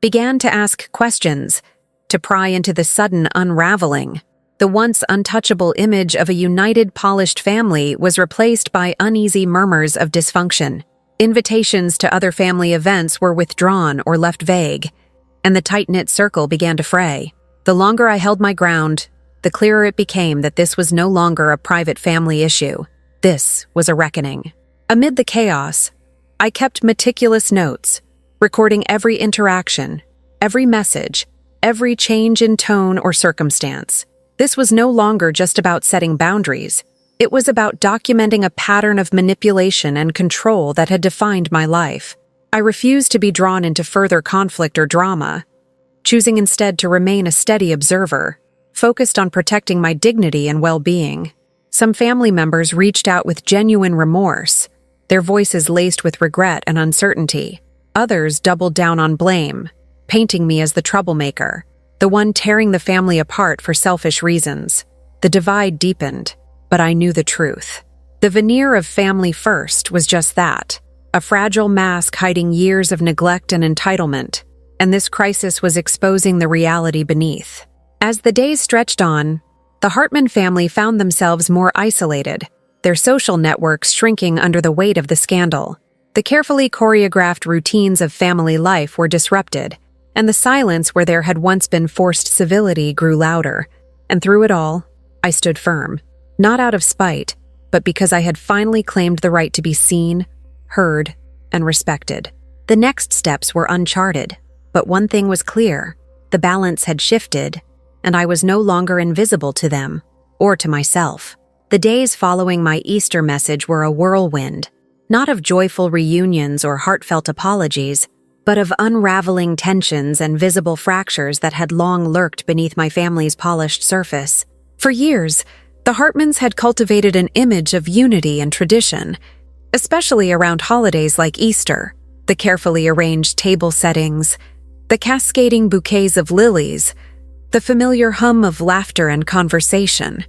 began to ask questions, to pry into the sudden unraveling. The once untouchable image of a united, polished family was replaced by uneasy murmurs of dysfunction. Invitations to other family events were withdrawn or left vague, and the tight-knit circle began to fray. The longer I held my ground, the clearer it became that this was no longer a private family issue. This was a reckoning. Amid the chaos, I kept meticulous notes, recording every interaction, every message, every change in tone or circumstance. This was no longer just about setting boundaries. It was about documenting a pattern of manipulation and control that had defined my life. I refused to be drawn into further conflict or drama, choosing instead to remain a steady observer, focused on protecting my dignity and well-being. Some family members reached out with genuine remorse, their voices laced with regret and uncertainty. Others doubled down on blame, painting me as the troublemaker, the one tearing the family apart for selfish reasons. The divide deepened, but I knew the truth. The veneer of family first was just that, a fragile mask hiding years of neglect and entitlement, and this crisis was exposing the reality beneath. As the days stretched on, the Hartman family found themselves more isolated, their social networks shrinking under the weight of the scandal. The carefully choreographed routines of family life were disrupted, and the silence where there had once been forced civility grew louder. And through it all, I stood firm, not out of spite, but because I had finally claimed the right to be seen, heard, and respected. The next steps were uncharted, but one thing was clear: the balance had shifted, and I was no longer invisible to them, or to myself. The days following my Easter message were a whirlwind, not of joyful reunions or heartfelt apologies, but of unraveling tensions and visible fractures that had long lurked beneath my family's polished surface. For years, the Hartmans had cultivated an image of unity and tradition, especially around holidays like Easter. The carefully arranged table settings, the cascading bouquets of lilies, the familiar hum of laughter and conversation.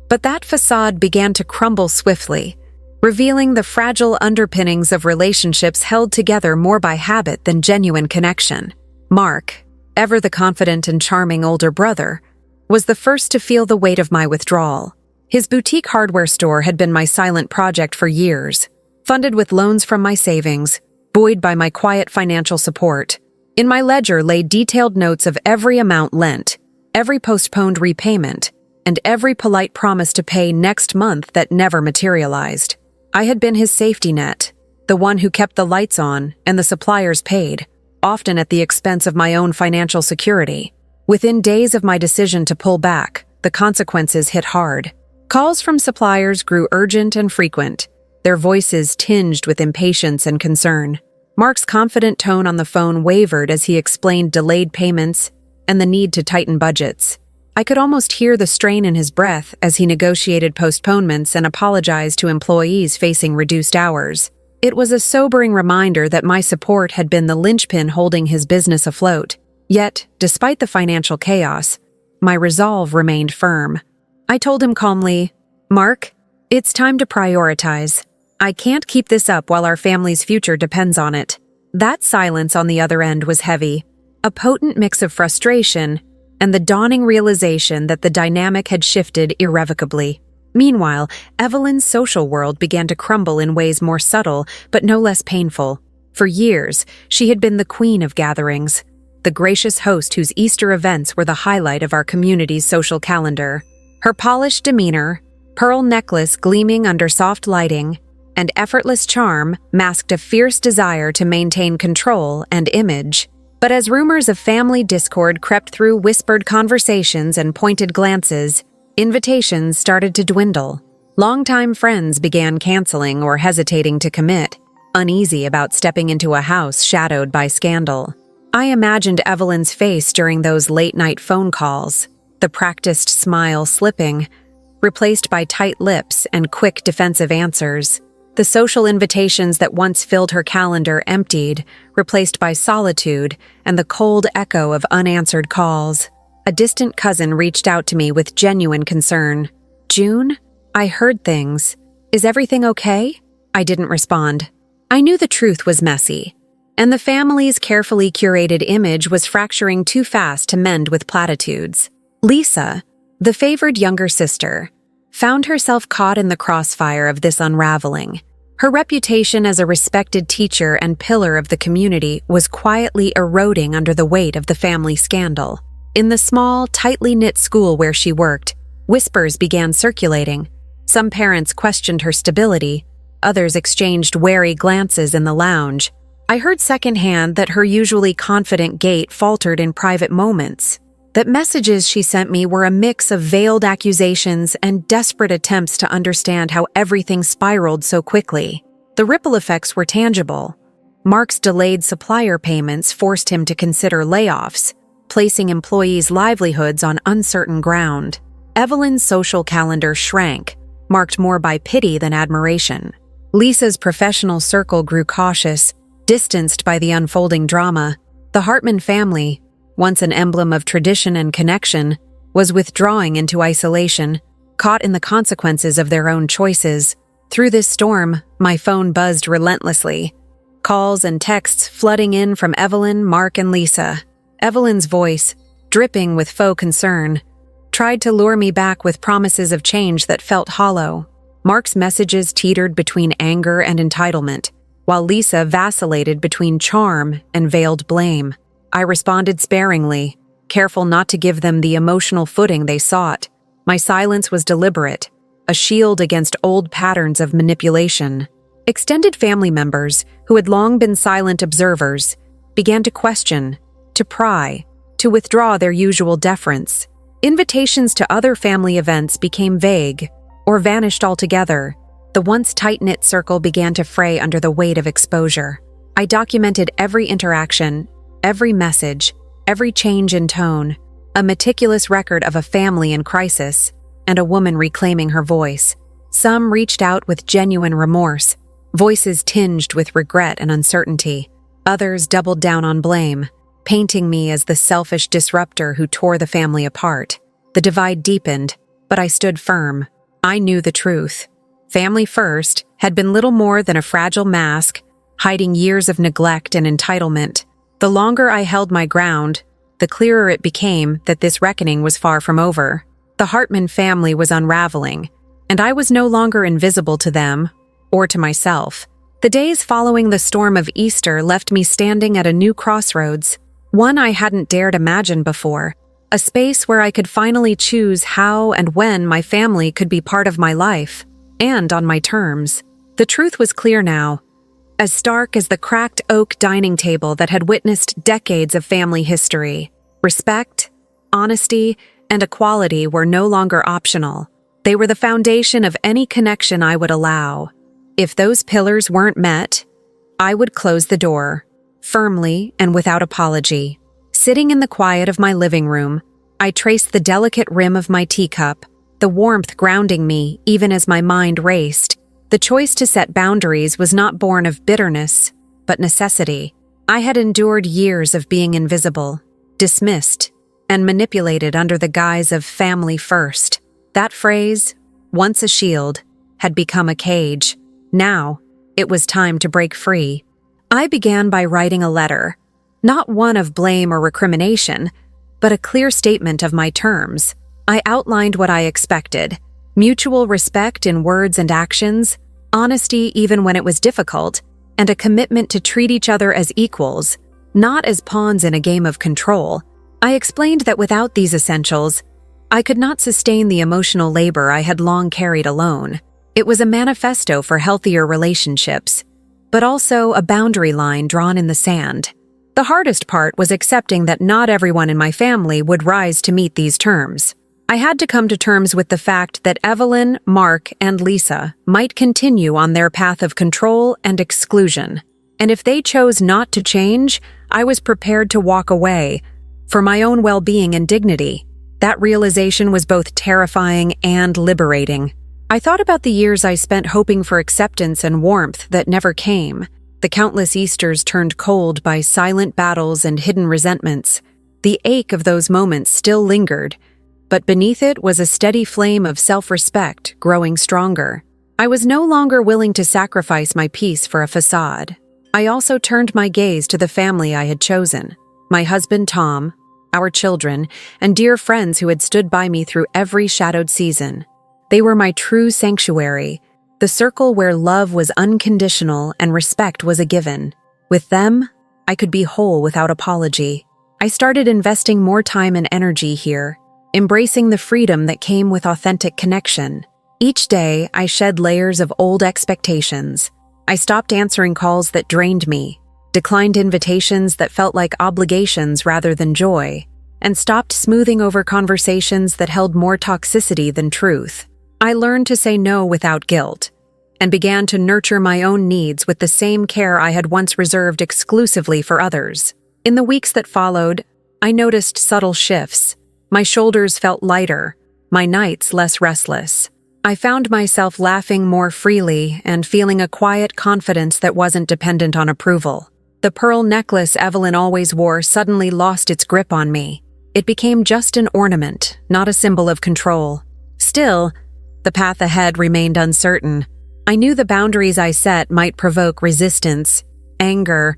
But that facade began to crumble swiftly, revealing the fragile underpinnings of relationships held together more by habit than genuine connection. Mark, ever the confident and charming older brother, was the first to feel the weight of my withdrawal. His boutique hardware store had been my silent project for years, funded with loans from my savings, buoyed by my quiet financial support. In my ledger lay detailed notes of every amount lent, every postponed repayment, and every polite promise to pay next month that never materialized. I had been his safety net, the one who kept the lights on and the suppliers paid, often at the expense of my own financial security. Within days of my decision to pull back, the consequences hit hard. Calls from suppliers grew urgent and frequent, their voices tinged with impatience and concern. Mark's confident tone on the phone wavered as he explained delayed payments and the need to tighten budgets. I could almost hear the strain in his breath as he negotiated postponements and apologized to employees facing reduced hours. It was a sobering reminder that my support had been the linchpin holding his business afloat. Yet, despite the financial chaos, my resolve remained firm. I told him calmly, "Mark, it's time to prioritize. I can't keep this up while our family's future depends on it." That silence on the other end was heavy, a potent mix of frustration and the dawning realization that the dynamic had shifted irrevocably. Meanwhile, Evelyn's social world began to crumble in ways more subtle but no less painful. For years, she had been the queen of gatherings, the gracious host whose Easter events were the highlight of our community's social calendar. Her polished demeanor, pearl necklace gleaming under soft lighting, and effortless charm masked a fierce desire to maintain control and image. But as rumors of family discord crept through whispered conversations and pointed glances, invitations started to dwindle. Longtime friends began canceling or hesitating to commit, uneasy about stepping into a house shadowed by scandal. I imagined Evelyn's face during those late-night phone calls, the practiced smile slipping, replaced by tight lips and quick defensive answers. The social invitations that once filled her calendar emptied, replaced by solitude and the cold echo of unanswered calls. A distant cousin reached out to me with genuine concern. "June? I heard things. Is everything okay?" I didn't respond. I knew the truth was messy, and the family's carefully curated image was fracturing too fast to mend with platitudes. Lisa, the favored younger sister, found herself caught in the crossfire of this unraveling. Her reputation as a respected teacher and pillar of the community was quietly eroding under the weight of the family scandal. In the small, tightly knit school where she worked, whispers began circulating. Some parents questioned her stability, others exchanged wary glances in the lounge. I heard secondhand that her usually confident gait faltered in private moments, that messages she sent me were a mix of veiled accusations and desperate attempts to understand how everything spiraled so quickly. The ripple effects were tangible. Mark's delayed supplier payments forced him to consider layoffs, placing employees' livelihoods on uncertain ground. Evelyn's social calendar shrank, marked more by pity than admiration. Lisa's professional circle grew cautious, distanced by the unfolding drama. The Hartman family, once an emblem of tradition and connection, was withdrawing into isolation, caught in the consequences of their own choices. Through this storm, my phone buzzed relentlessly, calls and texts flooding in from Evelyn, Mark, and Lisa. Evelyn's voice, dripping with faux concern, tried to lure me back with promises of change that felt hollow. Mark's messages teetered between anger and entitlement, while Lisa vacillated between charm and veiled blame. I responded sparingly, careful not to give them the emotional footing they sought. My silence was deliberate, a shield against old patterns of manipulation. Extended family members, who had long been silent observers, began to question, to pry, to withdraw their usual deference. Invitations to other family events became vague, or vanished altogether. The once tight-knit circle began to fray under the weight of exposure. I documented every interaction, every message, every change in tone, a meticulous record of a family in crisis and a woman reclaiming her voice. Some reached out with genuine remorse, voices tinged with regret and uncertainty. Others doubled down on blame, painting me as the selfish disruptor who tore the family apart. The divide deepened, but I stood firm. I knew the truth. Family First had been little more than a fragile mask, hiding years of neglect and entitlement. The longer I held my ground, the clearer it became that this reckoning was far from over. The Hartman family was unraveling, and I was no longer invisible to them or to myself. The days following the storm of Easter left me standing at a new crossroads, one I hadn't dared imagine before, a space where I could finally choose how and when my family could be part of my life, and on my terms. The truth was clear now, as stark as the cracked oak dining table that had witnessed decades of family history. Respect, honesty, and equality were no longer optional. They were the foundation of any connection I would allow. If those pillars weren't met, I would close the door, firmly and without apology. Sitting in the quiet of my living room, I traced the delicate rim of my teacup, the warmth grounding me even as my mind raced. The choice to set boundaries was not born of bitterness, but necessity. I had endured years of being invisible, dismissed, and manipulated under the guise of family first. That phrase, once a shield, had become a cage. Now, it was time to break free. I began by writing a letter, not one of blame or recrimination, but a clear statement of my terms. I outlined what I expected: mutual respect in words and actions, honesty even when it was difficult, and a commitment to treat each other as equals, not as pawns in a game of control. I explained that without these essentials, I could not sustain the emotional labor I had long carried alone. It was a manifesto for healthier relationships, but also a boundary line drawn in the sand. The hardest part was accepting that not everyone in my family would rise to meet these terms. I had to come to terms with the fact that Evelyn, Mark, and Lisa might continue on their path of control and exclusion. And if they chose not to change, I was prepared to walk away, for my own well-being and dignity. That realization was both terrifying and liberating. I thought about the years I spent hoping for acceptance and warmth that never came, the countless Easters turned cold by silent battles and hidden resentments. The ache of those moments still lingered, but beneath it was a steady flame of self-respect growing stronger. I was no longer willing to sacrifice my peace for a facade. I also turned my gaze to the family I had chosen, my husband Tom, our children, and dear friends who had stood by me through every shadowed season. They were my true sanctuary, the circle where love was unconditional and respect was a given. With them, I could be whole without apology. I started investing more time and energy here, embracing the freedom that came with authentic connection. Each day, I shed layers of old expectations. I stopped answering calls that drained me, declined invitations that felt like obligations rather than joy, and stopped smoothing over conversations that held more toxicity than truth. I learned to say no without guilt, and began to nurture my own needs with the same care I had once reserved exclusively for others. In the weeks that followed, I noticed subtle shifts. My shoulders felt lighter, my nights less restless. I found myself laughing more freely and feeling a quiet confidence that wasn't dependent on approval. The pearl necklace Evelyn always wore suddenly lost its grip on me. It became just an ornament, not a symbol of control. Still, the path ahead remained uncertain. I knew the boundaries I set might provoke resistance, anger,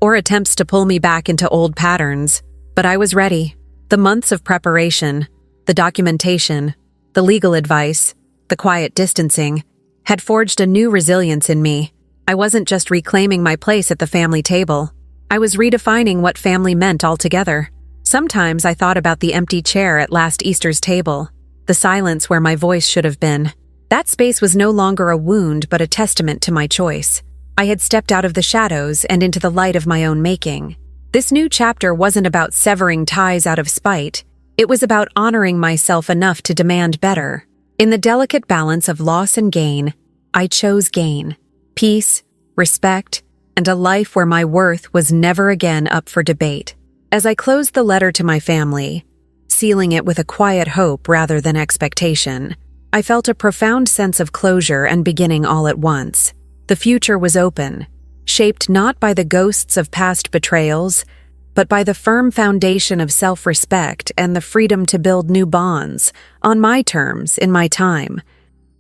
or attempts to pull me back into old patterns, but I was ready. The months of preparation, the documentation, the legal advice, the quiet distancing, had forged a new resilience in me. I wasn't just reclaiming my place at the family table. I was redefining what family meant altogether. Sometimes I thought about the empty chair at last Easter's table, the silence where my voice should have been. That space was no longer a wound but a testament to my choice. I had stepped out of the shadows and into the light of my own making. This new chapter wasn't about severing ties out of spite. It was about honoring myself enough to demand better. In the delicate balance of loss and gain, I chose gain, peace, respect, and a life where my worth was never again up for debate. As I closed the letter to my family, sealing it with a quiet hope rather than expectation, I felt a profound sense of closure and beginning all at once. The future was open, shaped not by the ghosts of past betrayals, but by the firm foundation of self-respect and the freedom to build new bonds, on my terms, in my time.